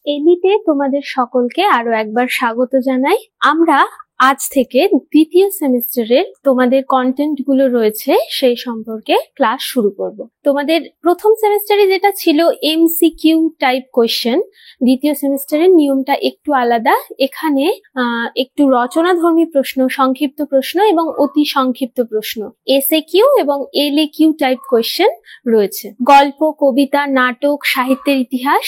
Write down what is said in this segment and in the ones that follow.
এলিতে তোমাদের সকলকে আরো একবার স্বাগত জানাই। আমরা আজ থেকে দ্বিতীয় সেমিস্টারের তোমাদের কন্টেন্ট গুলো রয়েছে সেই সম্পর্কে ক্লাস শুরু করব। তোমাদের প্রথম সেমিস্টারে যেটা ছিল এমসিকিউ টাইপ কোয়েশ্চেন, দ্বিতীয় সেমিস্টারের নিয়মটা একটু আলাদা। এখানে একটু রচনাধর্মী প্রশ্ন, সংক্ষিপ্ত প্রশ্ন এবং অতি সংক্ষিপ্ত প্রশ্ন, এসএকিউ এবং এলএকিউ টাইপ কোয়েশ্চেন রয়েছে। গল্প, কবিতা, নাটক, সাহিত্যের ইতিহাস,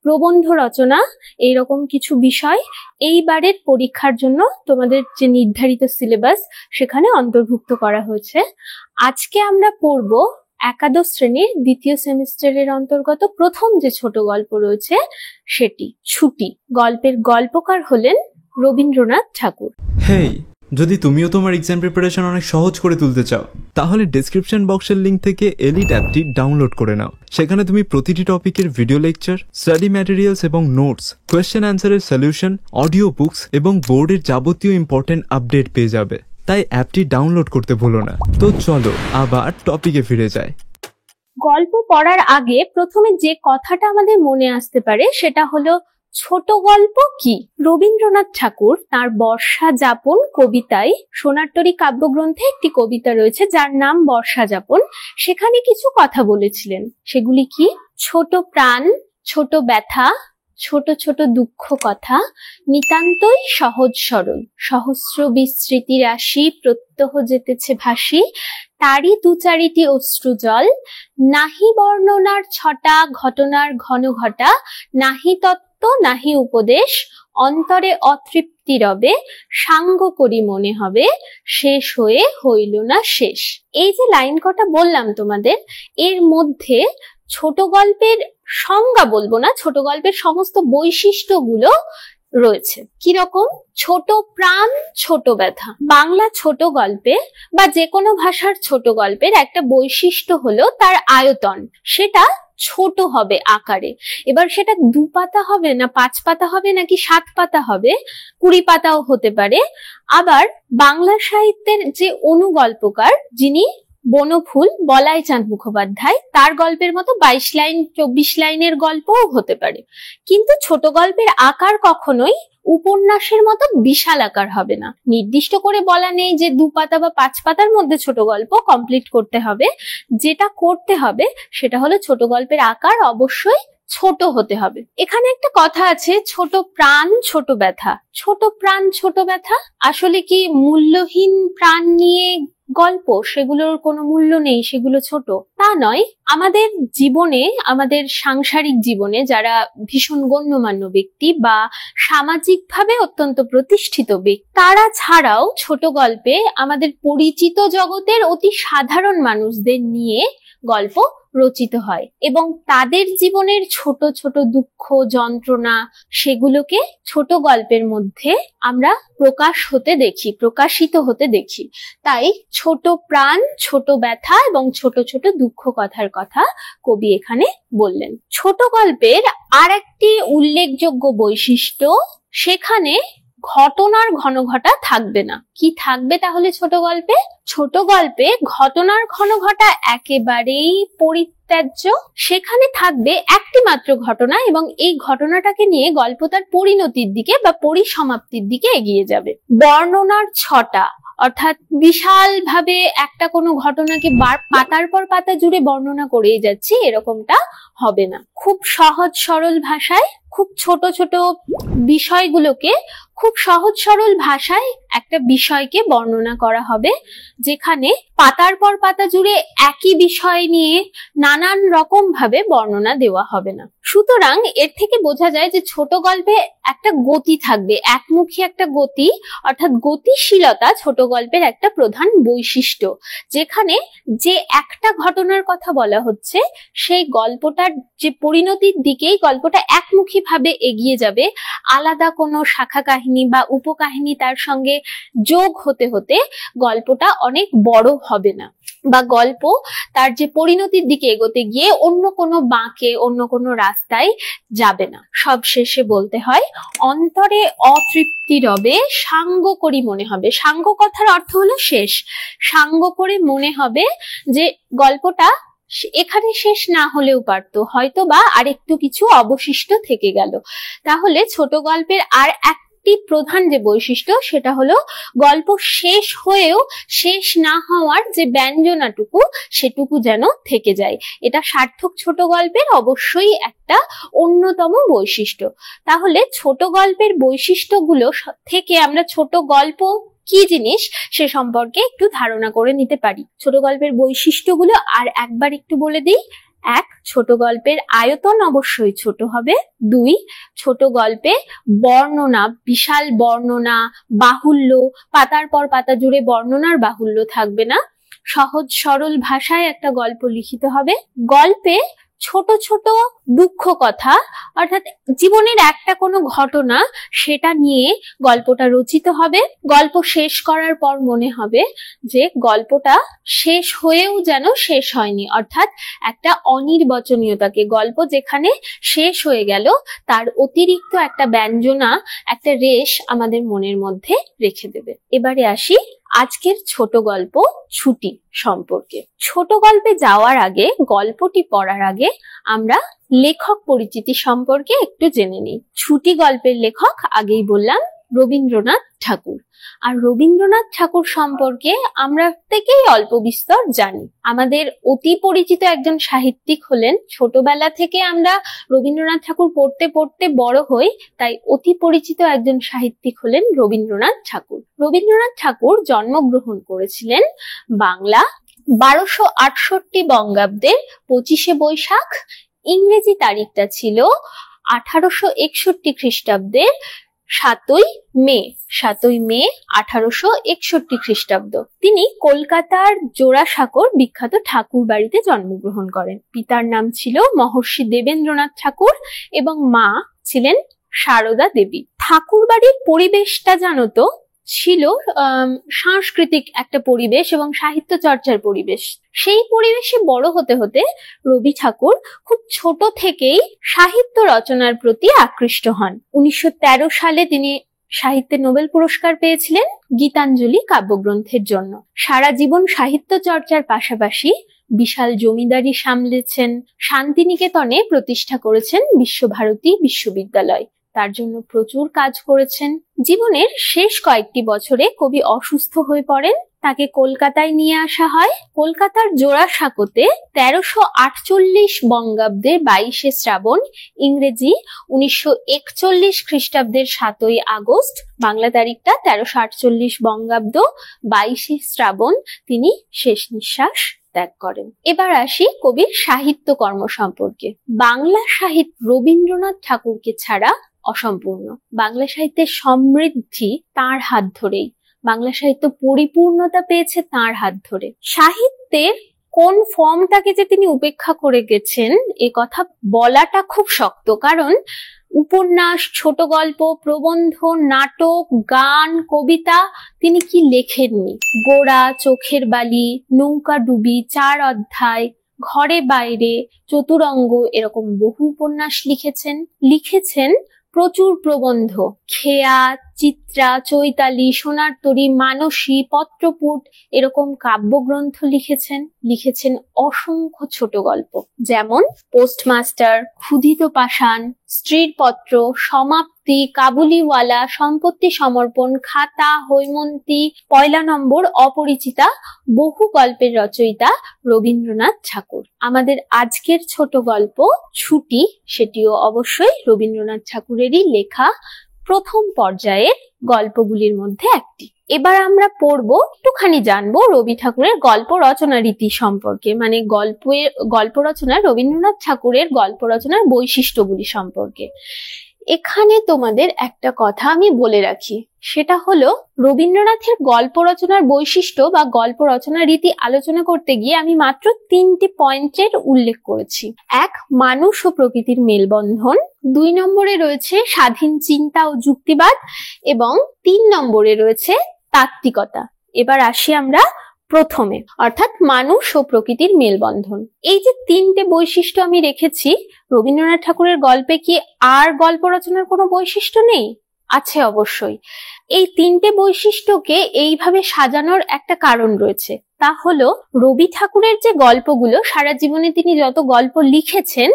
প্রবন্ধ রচনা, এইরকম কিছু বিষয় এইবারের পরীক্ষার জন্য তোমাদের যে নির্ধারিত সিলেবাস সেখানে অন্তর্ভুক্ত করা হয়েছে। আজকে আমরা পড়ব একাদশ শ্রেণীর দ্বিতীয় সেমিস্টারের অন্তর্গত প্রথম যে ছোট গল্প রয়েছে সেটি ছুটি। গল্পের গল্পকার হলেন রবীন্দ্রনাথ ঠাকুর। হেই, যদি তুমিও তোমার এক্সাম প্রিপারেশন অনেক সহজ করে তুলতে চাও তাহলে ডেসক্রিপশন বক্সের লিংক থেকে এলিট অ্যাপটি ডাউনলোড করে নাও। সেখানে তুমি প্রতিটি টপিকের ভিডিও লেকচার, স্টাডি ম্যাটেরিয়ালস এবং নোটস, কোয়েশ্চেন অ্যান্সারের সলিউশন, অডিও বুকস এবং বোর্ডের যাবতীয় ইম্পর্টেন্ট আপডেট পেয়ে যাবে। তাই অ্যাপটি ডাউনলোড করতে ভুলো না। তো চলো আবার টপিকে ফিরে যাই। গল্প পড়ার আগে প্রথমে যে কথাটা আমাদের মনে আসতে পারে সেটা হলো ছোট গল্প কি। রবীন্দ্রনাথ ঠাকুর তার বর্ষা যাপন কবিতায়, সোনারতরী কাব্যগ্রন্থে একটি কবিতা রয়েছে যার নাম বর্ষা যাপন, সেখানে কিছু কথা বলেছিলেন। সেগুলি কি? ছোট প্রাণ, ছোট ব্যথা, ছোট ছোট দুঃখ কথা, নিতান্তই সহজ সরল, সহস্র বিস্মৃতি রাশি প্রত্যহ যেতেছে ভাসি, তারই দু চারিটি অশ্রু জল, নাহি বর্ণনার ছটা ঘটনার ঘন ঘটা, নাহি তত্ত্ব নাহি উপদেশ, অন্তরে অতৃপ্তি রবে, সাঙ্গ করি মনে হবে, শেষ হয়ে হইল না শেষ। এই যে লাইন কটা বললাম তোমাদের, এর মধ্যে ছোট গল্পের সংজ্ঞা বলবো না, ছোট গল্পের সমস্ত বৈশিষ্ট্যগুলো রয়েছে। কিরকম? ছোট প্রাণ, ছোট ব্যথা। বাংলা ছোট গল্পে বা যে কোনো ভাষার ছোট গল্পের একটা বৈশিষ্ট্য হলো তার আয়তন, সেটা ছোট হবে আকারে। এবার সেটা 2 পাতা হবে না 5 পাতা হবে নাকি 7 পাতা হবে, 20 পাতাও হতে পারে। আবার বাংলা সাহিত্যের যে অনুগল্পকার, যিনি বনফুল বলাই চাঁদ মুখোপাধ্যায়, তার গল্পের মতো 22 লাইন 24 লাইনের গল্পও হতে পারে। কিন্তু ছোট গল্পের আকার কখনোই উপন্যাসের মতো বিশাল আকার হবে না। নির্দিষ্ট করে বলা নেই যে 2 পাতা বা 5 পাতার মধ্যে ছোট গল্প কমপ্লিট করতে হবে। যেটা করতে হবে সেটা হলো ছোট গল্পের আকার অবশ্যই ছোট হতে হবে। এখানে একটা কথা আছে, ছোট প্রাণ ছোট ব্যথা। ছোট প্রাণ ছোট ব্যথা আসলে কি মূল্যহীন প্রাণ নিয়ে গল্প? সেগুলোর কোনো মূল্য নেই, সেগুলো ছোট? তা নয়। আমাদের জীবনে, আমাদের সাংসারিক জীবনে যারা ভীষণ গণ্যমান্য ব্যক্তি বা সামাজিকভাবে অত্যন্ত প্রতিষ্ঠিত ব্যক্তি, তারা ছাড়াও ছোট গল্পে আমাদের পরিচিত জগতের অতি সাধারণ মানুষদের নিয়ে গল্প রচিত হয় এবং তাদের জীবনের ছোট ছোট দুঃখ যন্ত্রণা সেগুলোকে ছোট গল্পের মধ্যে আমরা প্রকাশিত হতে দেখি। তাই ছোট প্রাণ, ছোট ব্যথা এবং ছোট ছোট দুঃখ কথার কথা কবি এখানে বললেন। ছোট গল্পের আর একটি উল্লেখযোগ্য বৈশিষ্ট্য, সেখানে ঘটনার ঘন ঘটা থাকবে না। কি থাকবে তাহলে ছোট গল্পে? ছোট গল্পে ঘটনার ঘন ঘটা একেবারেই পরিত্যাজ্য। সেখানে থাকবে একটি মাত্র ঘটনা এবং এই ঘটনাটাকে নিয়ে গল্প তার পরিণতির দিকে বা পরিসমাপ্তির দিকে এগিয়ে যাবে। বর্ণনার ছটা, অর্থাৎ বিশাল ভাবে একটা কোনো ঘটনাকে পাতার পর পাতা জুড়ে বর্ণনা করেই যাচ্ছি, এরকমটা হবে না। খুব সহজ সরল ভাষায় খুব ছোট ছোট বিষয়গুলোকে খুব সহজ সরল ভাষায় একটা বিষয়কে বর্ণনা করা হবে, যেখানে পাতার পর পাতা জুড়ে একই বিষয় নিয়ে নানান রকম ভাবে বর্ণনা দেওয়া হবে না। সুতরাং এর থেকে বোঝা যায় যে ছোট গল্পে একটা গতি থাকবে, একমুখী একটা গতি, অর্থাৎ গতিশীলতা ছোট গল্পের একটা প্রধান বৈশিষ্ট্য। যেখানে যে একটা ঘটনার কথা বলা হচ্ছে সেই গল্পটার যে পরিণতির দিকেই গল্পটা একমুখী ভাবে এগিয়ে যাবে, আলাদা কোনো শাখা কাহিনী বা উপকাহিনী তার সঙ্গে যোগ হতে হতে গল্পটা অনেক বড় হবে না, বা গল্প তার যে পরিণতির দিকে এগোতে গিয়ে অন্য কোনো বাঁকে অন্য কোনো রাস্তায় যাবে না। সব শেষে বলতে হয়, অন্তরে অতৃপ্তি রবে, সাঙ্গ করি মনে হবে। সাঙ্গ কথার অর্থ হলো শেষ। সাঙ্গ করে মনে হবে যে গল্পটা এখানে শেষ না হলেও পারতো, হয়তো বা আরেকটু কিছু অবশিষ্ট থেকে গেল। তাহলে ছোট গল্পের আর একটি প্রধান যে বৈশিষ্ট্য সেটা হলো গল্প শেষ হয়েও শেষ না হওয়ার যে ব্যঞ্জনাটুকু সেটুকু যেন থেকে যায়। এটা সার্থক ছোট গল্পের অবশ্যই একটা অন্যতম বৈশিষ্ট্য। তাহলে ছোট গল্পের বৈশিষ্ট্যগুলো থেকে আমরা ছোট গল্প কি জিনিস সে সম্পর্কে একটু ধারণা করে নিতে পারি। ছোট গল্পের বৈশিষ্ট্যগুলো আর একবার একটু বলে দিই। 1, ছোট গল্পের আয়তন অবশ্যই ছোট হবে। 2, ছোট গল্পে বর্ণনা, বিশাল বর্ণনা, বাহুল্য, পাতার পর পাতা জুড়ে বর্ণনার বাহুল্য থাকবে না। সহজ সরল ভাষায় একটা গল্প লিখিত হবে। গল্পে ছোট ছোট দুঃখ কথা, অর্থাৎ জীবনের একটা কোনো ঘটনা, সেটা নিয়ে গল্পটা রচিত হবে। গল্প শেষ করার পর মনে হবে যে গল্পটা শেষ হয়েও যেন শেষ হয়নি, অর্থাৎ একটা অনির্বচনীয়তাকে, গল্প যেখানে শেষ হয়ে গেল তার অতিরিক্ত একটা ব্যঞ্জনা, একটা রেশ আমাদের মনের মধ্যে রেখে দেবে। এবারে আসি আজকের ছোট গল্প ছুটি সম্পর্কে। ছোট গল্পে যাওয়ার আগে, গল্পটি পড়ার আগে আমরা লেখক পরিচিতি সম্পর্কে একটু জেনে নিই। ছুটি গল্পের লেখক আগেই বললাম রবীন্দ্রনাথ ঠাকুর। আর রবীন্দ্রনাথ ঠাকুর সম্পর্কে আমরা প্রত্যেকেই অল্প বিস্তর জানি। আমাদের অতি পরিচিত একজন সাহিত্যিক হলেন। ছোটবেলা থেকে আমরা রবীন্দ্রনাথ ঠাকুর পড়তে পড়তে বড় হই, তাই অতি পরিচিত একজন সাহিত্যিক হলেন রবীন্দ্রনাথ ঠাকুর। রবীন্দ্রনাথ ঠাকুর জন্মগ্রহণ করেছিলেন বাংলা 1268 বঙ্গাব্দের 25শে বৈশাখ। ইংরেজি তারিখটা ছিল 1861 খ্রিস্টাব্দের 7ই মে 1861 খ্রিস্টাব্দ। তিনি কলকাতার জোড়াসাঁকোর বিখ্যাত ঠাকুর বাড়িতে জন্মগ্রহণ করেন। পিতার নাম ছিল মহর্ষি দেবেন্দ্রনাথ ঠাকুর এবং মা ছিলেন সারদা দেবী। ঠাকুর বাড়ির পরিবেশটা জানতো ছিল সাংস্কৃতিক একটা পরিবেশ এবং সাহিত্য চর্চার পরিবেশ। সেই পরিবেশে বড় হতে হতে রবি ঠাকুর খুব ছোট থেকেই সাহিত্য রচনার প্রতি আকৃষ্ট হন। 1913 সালে তিনি সাহিত্যে নোবেল পুরস্কার পেয়েছিলেন গীতাঞ্জলি কাব্যগ্রন্থের জন্য। সারা জীবন সাহিত্য চর্চার পাশাপাশি বিশাল জমিদারি সামলেছেন। শান্তিনিকেতনে প্রতিষ্ঠা করেছেন বিশ্বভারতী বিশ্ববিদ্যালয়। তার জন্য প্রচুর কাজ করেছেন। জীবনের শেষ কয়েকটি বছরে কবি অসুস্থ হয়ে পড়েন। তাকে কলকাতায় নিয়ে আসা হয়। কলকাতার জোড়াসাঁকোতে 1348 বঙ্গাব্দের 22শে শ্রাবণ, ইংরেজি 1941 খ্রিস্টাব্দের 7ই আগস্ট, বাংলা তারিখটা 1348 বঙ্গাব্দ 22শে শ্রাবণ তিনি শেষ নিঃশ্বাস ত্যাগ করেন। এবার আসি কবির সাহিত্য কর্ম সম্পর্কে। বাংলা সাহিত্য রবীন্দ্রনাথ ঠাকুরকে ছাড়া অসম্পূর্ণ। বাংলা সাহিত্যের সমৃদ্ধি তার হাত ধরেই, বাংলা সাহিত্য পরিপূর্ণতা পেয়েছে তার হাত ধরে। সাহিত্যের কোন ফর্মটাকে যে তিনি উপেক্ষা করে গেছেন এ কথা বলাটা খুব শক্ত, কারণ উপন্যাস, ছোট গল্প, প্রবন্ধ, নাটক, গান, কবিতা তিনি কি লেখেননি। গোড়া, চোখের বালি, নৌকা ডুবি, 4 অধ্যায়, ঘরে বাইরে, চতুরঙ্গ, এরকম বহু উপন্যাস লিখেছেন প্রচুর প্রবন্ধ, খেয়া, চিত্রা, চৈতালি, সোনার তরী, মানসী, পত্রপুট, এরকম কাব্যগ্রন্থ লিখেছেন অসংখ্য ছোট গল্প, যেমন পোস্টমাস্টার, ক্ষুধিত পাষাণ, স্ত্রীর পত্র, সমাপ্তি, কাবুলিওয়ালা, সম্পত্তি সমর্পণ, খাতা, হৈমন্তী, 1 নম্বর, অপরিচিতা। বহু গল্পের রচয়িতা রবীন্দ্রনাথ ঠাকুর। আমাদের আজকের ছোট গল্প ছুটি, সেটিও অবশ্যই রবীন্দ্রনাথ ঠাকুরেরই লেখা প্রথম পর্যায়ের গল্পগুলির মধ্যে একটি। এবার আমরা পড়বো, একটুখানি জানবো রবি ঠাকুরের গল্প রচনা রীতি সম্পর্কে, মানে গল্প রচনা, রবীন্দ্রনাথ ঠাকুরের গল্প রচনার বৈশিষ্ট্যগুলি সম্পর্কে। এখানে তোমাদের একটা কথা আমি বলে রাখি, সেটা হলো রবীন্দ্রনাথের গল্প রচনার বৈশিষ্ট্য বা গল্প রচনা রীতি আলোচনা করতে গিয়ে আমি মাত্র 3টি পয়েন্টের উল্লেখ করেছি। 1, মানুষ ও প্রকৃতির মেলবন্ধন। 2 নম্বরে রয়েছে স্বাধীন চিন্তা ও যুক্তিবাদ এবং 3 নম্বরে রয়েছে তাত্ত্বিকতা। এবার আসি আমরা প্রথমে, অর্থাৎ মানুষ ও প্রকৃতির মেলবন্ধন। এই যে 3টে বৈশিষ্ট্য আমি রেখেছি, রবীন্দ্রনাথ ঠাকুরের গল্পে কি আর গল্প রচনার কোনো বৈশিষ্ট্য নেই? আছে অবশ্যই। এই তিনটে বৈশিষ্ট্যকে এইভাবে সাজানোর একটা কারণ রয়েছে, তা হলো রবি ঠাকুরের যে গল্পগুলো সারা জীবনে তিনি যত গল্প লিখেছেন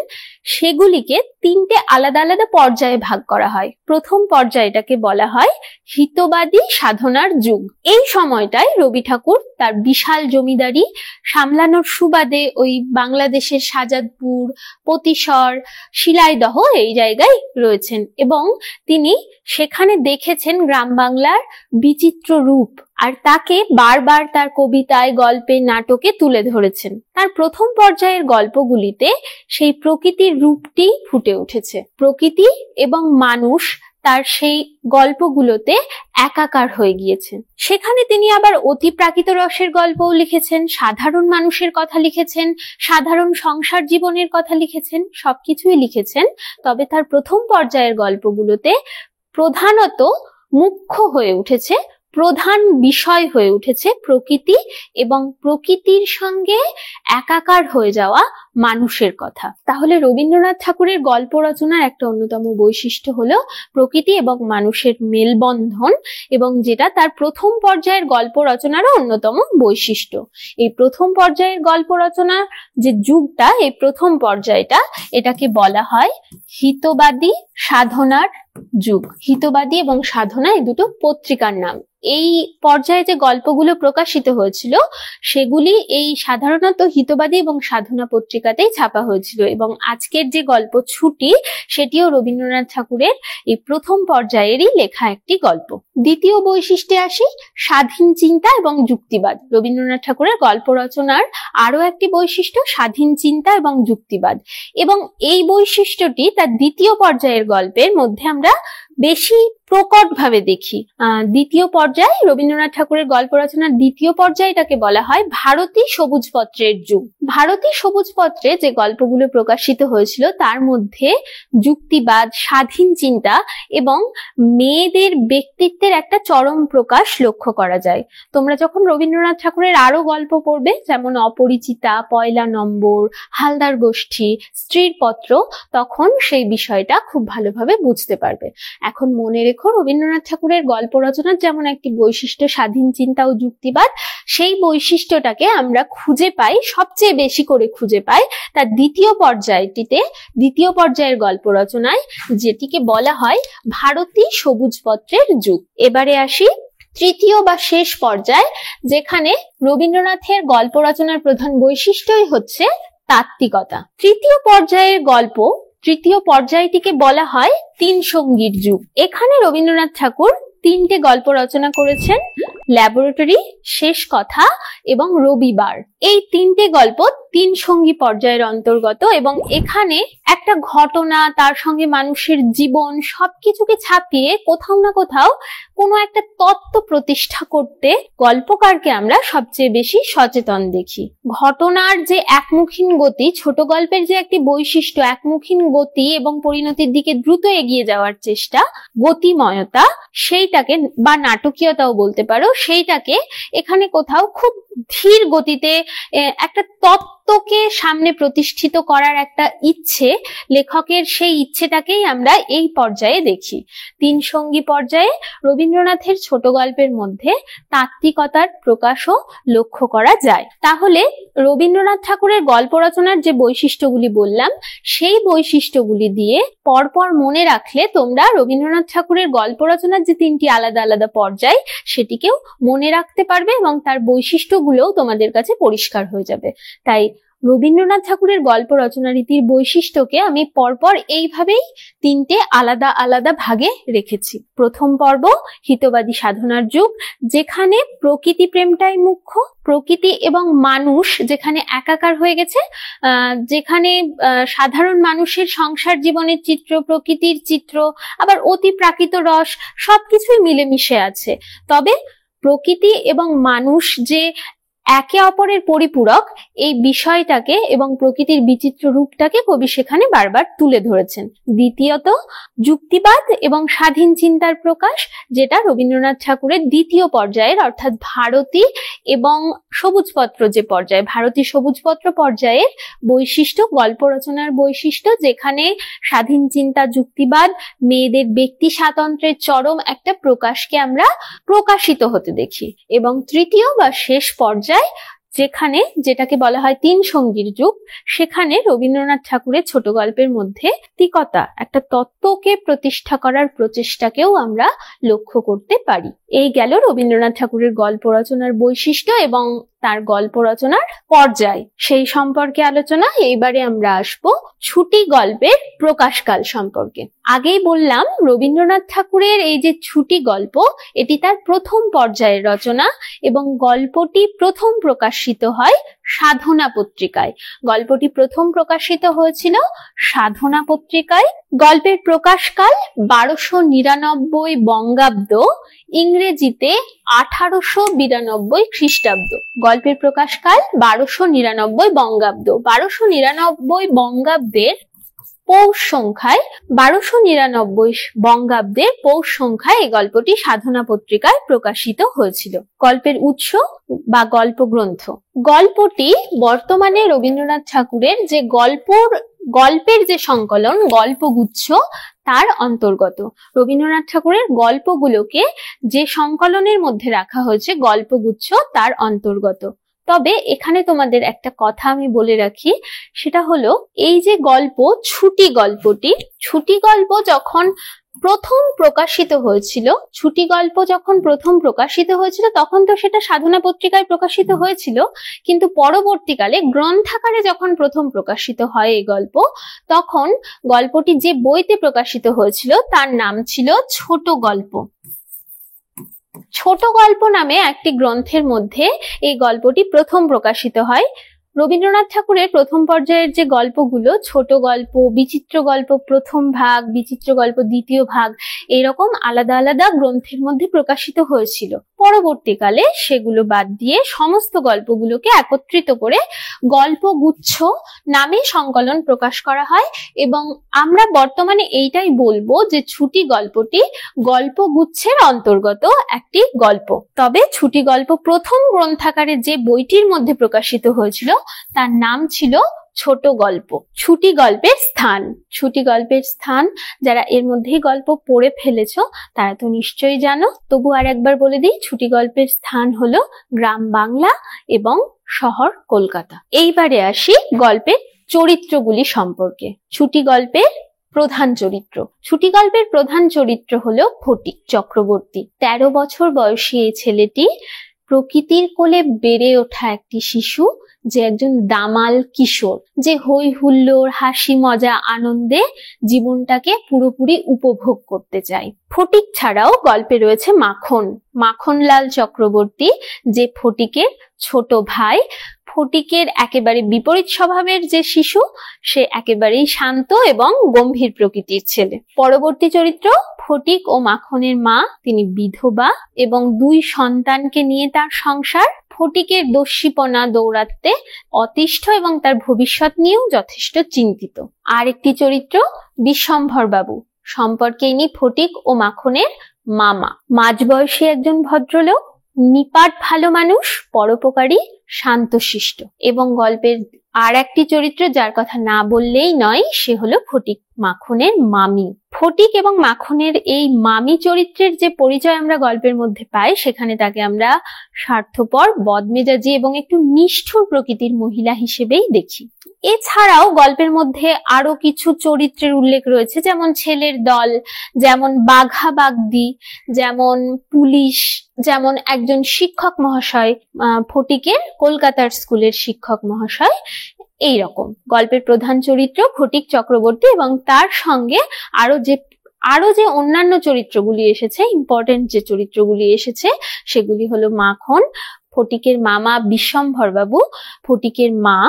সেগুলিকে তিনটে আলাদা আলাদা পর্যায়ে ভাগ করা হয়। প্রথম পর্যায়টাকে বলা হয় হিতবাদী সাধনার যুগ। এই সময়টায় রবি ঠাকুর তার বিশাল জমিদারি সামলানোর সুবাদে ওই বাংলাদেশের সাজাদপুর, পতিশর, শিলাইদহ এই জায়গায় রয়েছেন এবং তিনি সেখানে দেখেছেন গ্রাম বাংলার বিচিত্র রূপ, আর তাকে বারবার তার কবিতায়, গল্পে, নাটকে তুলে ধরেছেন। তার প্রথম পর্যায়ের গল্পগুলিতে সেই প্রকৃতির রূপটি ফুটে উঠেছে। প্রকৃতি এবং মানুষ তার সেই গল্পগুলোতে একাকার হয়ে গিয়েছে। সেখানে তিনি আবার অতি প্রাকৃত রসের গল্পও লিখেছেন, সাধারণ মানুষের কথা লিখেছেন, সাধারণ সংসার জীবনের কথা লিখেছেন, সবকিছুই লিখেছেন। তবে তার প্রথম পর্যায়ের গল্পগুলোতে প্রধানত মুখ্য হয়ে উঠেছে, প্রধান বিষয় হয়ে উঠেছে প্রকৃতি এবং প্রকৃতির সঙ্গে একাকার হয়ে যাওয়া মানুষের কথা। তাহলে রবীন্দ্রনাথ ঠাকুরের গল্প রচনার একটা অন্যতম বৈশিষ্ট্য হলো প্রকৃতি এবং মানুষের মেলবন্ধন, এবং যেটা তার প্রথম পর্যায়ের গল্প রচনারও অন্যতম বৈশিষ্ট্য। এই প্রথম পর্যায়ের গল্প রচনার যে যুগটা, এই প্রথম পর্যায়টা, এটাকে বলা হয় হিতবাদী সাধনার যুগ। হিতবাদী এবং সাধনা এই দুটো পত্রিকার নাম। এই পর্যায়ে যে গল্পগুলো প্রকাশিত হয়েছিল সেগুলি এই সাধারণত হিতবাদী এবং সাধনা পত্রিকাতেই ছাপা হয়েছিল, এবং আজকের যে গল্প ছুটি সেটিও রবীন্দ্রনাথ ঠাকুরের এই প্রথম পর্যায়েরই লেখা একটি গল্প। দ্বিতীয় বৈশিষ্ট্যে আসি, স্বাধীন চিন্তা এবং যুক্তিবাদ। রবীন্দ্রনাথ ঠাকুরের গল্প রচনার আরো একটি বৈশিষ্ট্য স্বাধীন চিন্তা এবং যুক্তিবাদ, এবং এই বৈশিষ্ট্যটি তার দ্বিতীয় পর্যায়ের গল্পের মধ্যে আমরা বেশি প্রকট ভাবে দেখি। দ্বিতীয় পর্যায়ে রবীন্দ্রনাথ ঠাকুরের গল্প রচনার দ্বিতীয় পর্যায়টাকে বলা হয় ভারতী সবুজ পত্রের যুগ। ভারতী সবুজ পত্রে যে গল্পগুলো প্রকাশিত হয়েছিল তার মধ্যে যুক্তিবাদ, স্বাধীন চিন্তা এবং মেয়েদের ব্যক্তিত্বের একটা চরম প্রকাশ লক্ষ্য করা যায়। তোমরা যখন রবীন্দ্রনাথ ঠাকুরের আরো গল্প পড়বে, যেমন অপরিচিতা, পয়লা নম্বর, হালদার গোষ্ঠী, স্ত্রীর পত্র, তখন সেই বিষয়টা খুব ভালোভাবে বুঝতে পারবে। এখন মনে রেখো, রবীন্দ্রনাথ ঠাকুরের গল্প রচনার যেমন একটি বৈশিষ্ট্য স্বাধীন চিন্তা ও যুক্তিবাদ, সেই বৈশিষ্ট্যটাকে আমরা খুঁজে পাই, সবচেয়ে বেশি করে খুঁজে পাই তার দ্বিতীয় পর্যায়টিতে, দ্বিতীয় পর্যায়ের গল্প রচনায়, যেটিকে বলা হয় ভারতী সবুজ পত্রের যুগ। এবারে আসি তৃতীয় বা শেষ পর্যায়, যেখানে রবীন্দ্রনাথের গল্প রচনার প্রধান বৈশিষ্ট্যই হচ্ছে তাত্ত্বিকতা। তৃতীয় পর্যায়ের গল্প, তৃতীয় পর্যায়টিকে বলা হয় তিন সঙ্গীর যুগ। এখানে রবীন্দ্রনাথ ঠাকুর তিনটে গল্প রচনা করেছেন, ল্যাবরেটরি, শেষ কথা এবং রবিবার। এই তিনটে গল্প তিন সঙ্গী পর্যায়ের অন্তর্গত, এবং এখানে একটা ঘটনা, তার সঙ্গে মানুষের জীবন, সবকিছুকে ছাপিয়ে কোথাও না কোথাও কোনো একটা তত্ত্ব প্রতিষ্ঠা করতে গল্পকারকে আমরা সবচেয়ে বেশি সচেতন দেখি। ঘটনার যে একমুখীন গতি, ছোট গল্পের যে একটি বৈশিষ্ট্য, একমুখীন গতি এবং পরিণতির দিকে দ্রুত এগিয়ে যাওয়ার চেষ্টা, গতিময়তা, সেইটাকে বা নাটকীয়তাও বলতে পারো, সেইটাকে এখানে কোথাও খুব ধীর গতিতে একটা তত্ত্বকে সামনে প্রতিষ্ঠিত করার একটা ইচ্ছে, লেখকের সেই ইচ্ছেটাকেই আমরা এই পর্যায়ে দেখি। তিন সঙ্গী পর্যায়ে রবীন্দ্রনাথের ছোট গল্পের মধ্যে তাত্ত্বিকতার প্রকাশও লক্ষ্য করা যায়। তাহলে রবীন্দ্রনাথ ঠাকুরের গল্প রচনার যে বৈশিষ্ট্যগুলি বললাম, সেই বৈশিষ্ট্যগুলি দিয়ে পরপর মনে রাখলে তোমরা রবীন্দ্রনাথ ঠাকুরের গল্প রচনার যে তিনটি আলাদা আলাদা পর্যায়, সেটিকেও মনে রাখতে পারবে এবং তার বৈশিষ্ট্যগুলোও তোমাদের কাছে পরিষ্কার হয়ে যাবে। তাই রবীন্দ্রনাথ ঠাকুরের গল্প রচনা রীতির বৈশিষ্ট্যকে আমি পরপর এইভাবেই তিনটে আলাদা আলাদা ভাগে রেখেছি। প্রথম পর্ব হিতবাদী সাধনার যুগ, যেখানে প্রকৃতি প্রেমটাই মুখ্য, প্রকৃতি এবং মানুষ যেখানে একাকার হয়ে গেছে, যেখানে সাধারণ মানুষের সংসার জীবনের চিত্র, প্রকৃতির চিত্র, আবার অতি প্রাকৃত রস, সবকিছুই মিলেমিশে আছে। তবে প্রকৃতি এবং মানুষ যে একে অপরের পরিপূরক এই বিষয়টাকে এবং প্রকৃতির বিচিত্র রূপটাকে কবি সেখানে বারবার তুলে ধরেছেন। দ্বিতীয়ত যুক্তিবাদ এবং স্বাধীন চিন্তার প্রকাশ, যেটা রবীন্দ্রনাথ ঠাকুরের দ্বিতীয় পর্যায়ের অর্থাৎ ভারতী এবং সবুজপত্র যে পর্যায়ে, ভারতী সবুজপত্র পর্যায়ের বৈশিষ্ট্য, গল্প রচনার বৈশিষ্ট্য, যেখানে স্বাধীন চিন্তা, যুক্তিবাদ, মেয়েদের ব্যক্তি স্বাতন্ত্র্যের চরম একটা প্রকাশকে আমরা প্রকাশিত হতে দেখি। এবং তৃতীয় বা শেষ পর্যায় যেখানে, যেটাকে বলা হয় তিন সঙ্গীর যুগ, সেখানে রবীন্দ্রনাথ ঠাকুরের ছোট গল্পের মধ্যে তিকতা, একটা তত্ত্বকে প্রতিষ্ঠা করার প্রচেষ্টাকেও আমরা লক্ষ্য করতে পারি। এই গেল রবীন্দ্রনাথ ঠাকুরের গল্প রচনার বৈশিষ্ট্য এবং তার গল্প রচনার পর্যায়, সেই সম্পর্কে আলোচনা। এইবারে আমরা আসবো ছুটি গল্পের প্রকাশকাল সম্পর্কে। আগেই বললাম রবীন্দ্রনাথ ঠাকুরের এই যে ছুটি গল্প, এটি তার প্রথম পর্যায়ের রচনা এবং গল্পটি প্রথম প্রকাশিত হয় সাধনা পত্রিকায়। গল্পটি প্রথম প্রকাশিত হয়েছিল সাধনা পত্রিকায়। গল্পের প্রকাশকাল 1299 বঙ্গাব্দ, ইংরেজিতে 1892 খ্রিস্টাব্দ। গল্পের প্রকাশকাল 1299 বঙ্গাব্দ। 1299 বঙ্গাব্দের পৌষ সংখ্যায়, 1299 বঙ্গাব্দের পৌষ সংখ্যায় এই গল্পটি সাধনা পত্রিকায় প্রকাশিত হয়েছিল। গল্পের উৎস বা গল্প গ্রন্থ, গল্পটি বর্তমানে রবীন্দ্রনাথ ঠাকুরের যে গল্পের যে সংকলন, গল্পগুচ্ছ, তার অন্তর্গত। রবীন্দ্রনাথ ঠাকুরের গল্পগুলোকে যে সংকলনের মধ্যে রাখা হয়েছে, গল্পগুচ্ছ, তার অন্তর্গত। তবে এখানে তোমাদের একটা কথা আমি বলে রাখি, সেটা হলো এই যে গল্প, ছুটি গল্পটি, ছুটি গল্প যখন প্রথম প্রকাশিত হয়েছিল, ছুটি গল্প যখন প্রথম প্রকাশিত হয়েছিল তখন তো সেটা সাধনা পত্রিকায় প্রকাশিত হয়েছিল, কিন্তু পরবর্তীকালে গ্রন্থাকারে যখন প্রথম প্রকাশিত হয় এই গল্প, তখন গল্পটি যে বইতে প্রকাশিত হয়েছিল তার নাম ছিল ছোট গল্প। ছোট গল্প নামে একটি গ্রন্থের মধ্যে এই গল্পটি প্রথম প্রকাশিত হয়। রবীন্দ্রনাথ ঠাকুরের প্রথম পর্যায়ের যে গল্পগুলো, ছোট গল্প, বিচিত্র গল্প প্রথম ভাগ, বিচিত্র গল্প দ্বিতীয় ভাগ, এরকম আলাদা আলাদা গ্রন্থের মধ্যে প্রকাশিত হয়েছিল। পরবর্তীকালে সেগুলো বাদ দিয়ে সমস্ত গল্পগুলোকে একত্রিত করে গল্পগুচ্ছ নামে সংকলন প্রকাশ করা হয় এবং আমরা বর্তমানে এইটাই বলবো যে ছুটি গল্পটি গল্পগুচ্ছের অন্তর্গত একটি গল্প। তবে ছুটি গল্প প্রথম গ্রন্থাকারে যে বইটির মধ্যে প্রকাশিত হয়েছিল তার নাম ছিল ছোট গল্প। ছুটি গল্পের স্থান, ছুটি গল্পের স্থান যারা এর মধ্যেই গল্প পড়ে ফেলেছো তারা তো নিশ্চয়ই জানো, তবু আর একবার বলে দিই, ছুটি গল্পের স্থান হলো গ্রাম বাংলা এবং শহর কলকাতা। এইবারে আসি গল্পের চরিত্রগুলি সম্পর্কে। ছুটি গল্পের প্রধান চরিত্র, ছুটি গল্পের প্রধান চরিত্র হলো ফটিক চক্রবর্তী। 13 বছর বয়সী এই ছেলেটি প্রকৃতির কোলে বেড়ে ওঠা একটি শিশু, যে একজন দামাল কিশোর, যে হই হুল্লোড়, হাসি মজা, আনন্দে জীবনটাকে পুরোপুরি উপভোগ করতে চায়। ফটিক ছাড়াও গল্পে রয়েছে মাখন, মাখনলাল চক্রবর্তী, যে ফটিকের ছোট ভাই। ফটিকের একেবারে বিপরীত স্বভাবের যে শিশু, সে একেবারেই শান্ত এবং গম্ভীর প্রকৃতির ছেলে। পরবর্তী চরিত্র ফটিক ও মাখনের মা, তিনি বিধবা এবং 2 সন্তানকে নিয়ে তার সংসার। ফটিকের দস্যিপনা দৌরাত্মে অতিষ্ঠ এবং তার ভবিষ্যৎ নিয়েও যথেষ্ট চিন্তিত। আর একটি চরিত্র বিশ্বম্ভর বাবু, সম্পর্কে ইনি ফটিক ও মাখনের মামা। মাঝবয়সী একজন ভদ্রলোক, নিপাট ভালো মানুষ, পরোপকারী, শান্তশিষ্ট। এবং গল্পের আর একটি চরিত্র যার কথা না বললেই নয়, সে হলো ফটিক মাখনের মামি। ফটিক এবং মাখনের এই মামি চরিত্রের যে পরিচয় আমরা গল্পের মধ্যে পাই, সেখানে তাকে আমরা স্বার্থপর, বদমেজাজি এবং একটু নিষ্ঠুর প্রকৃতির মহিলা হিসেবেই দেখি। এছাড়াও গল্পের মধ্যে আরো কিছু চরিত্রের উল্লেখ রয়েছে, যেমন ছেলের দল, যেমন বাঘা বাগদি, যেমন পুলিশ, যেমন একজন শিক্ষক মহাশয়, ফটিকের কলকাতার স্কুলের শিক্ষক মহাশয়। এইরকম গল্পের প্রধান চরিত্র ফটিক চক্রবর্তী এবং তার সঙ্গে আরো যে অন্যান্য চরিত্রগুলি এসেছে, ইম্পর্টেন্ট যে চরিত্রগুলি এসেছে, সেগুলি হলো মাখন, ফটিকের মামা বিশ্বম্ভর বাবু, ফটিকের মা,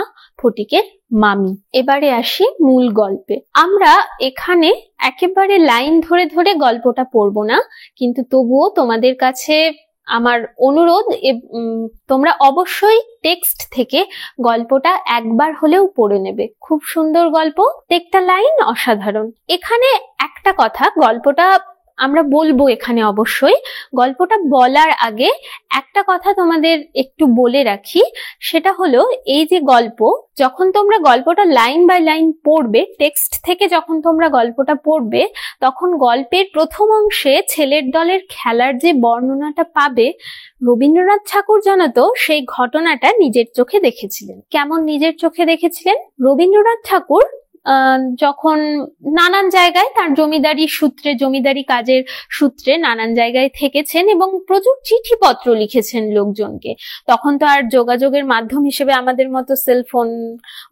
ফটিকের মামি। এবারে আসি মূল গল্পে। আমরা এখানে একেবারে লাইন ধরে ধরে গল্পটা পড়বো না, কিন্তু তবুও তোমাদের কাছে আমার অনুরোধ তোমরা অবশ্যই টেক্সট থেকে গল্পটা একবার হলেও পড়ে নেবে। খুব সুন্দর গল্প, প্রত্যেকটা লাইন অসাধারণ। এখানে একটা কথা, গল্পটা আমরা বলবো এখানে অবশ্যই, গল্পটা বলার আগে একটা কথা তোমাদের একটু বলে রাখি, সেটা হলো এই যে গল্প, যখন তোমরা গল্পটা লাইন বাই লাইন পড়বে, টেক্সট থেকে যখন তোমরা গল্পটা পড়বে, তখন গল্পের প্রথম অংশে ছেলের দলের খেলার যে বর্ণনাটা পাবে, রবীন্দ্রনাথ ঠাকুর জানো তো সেই ঘটনাটা নিজের চোখে দেখেছিলেন। কেমন নিজের চোখে দেখেছিলেন? রবীন্দ্রনাথ ঠাকুর যখন নানান জায়গায় তার জমিদারি সূত্রে, জমিদারি কাজের সূত্রে নানান জায়গায় থেকেছেন এবং প্রচুর চিঠিপত্র লিখেছেন লোকজনকে। তখন তো আর যোগাযোগের মাধ্যম হিসেবে আমাদের মতো সেলফোন,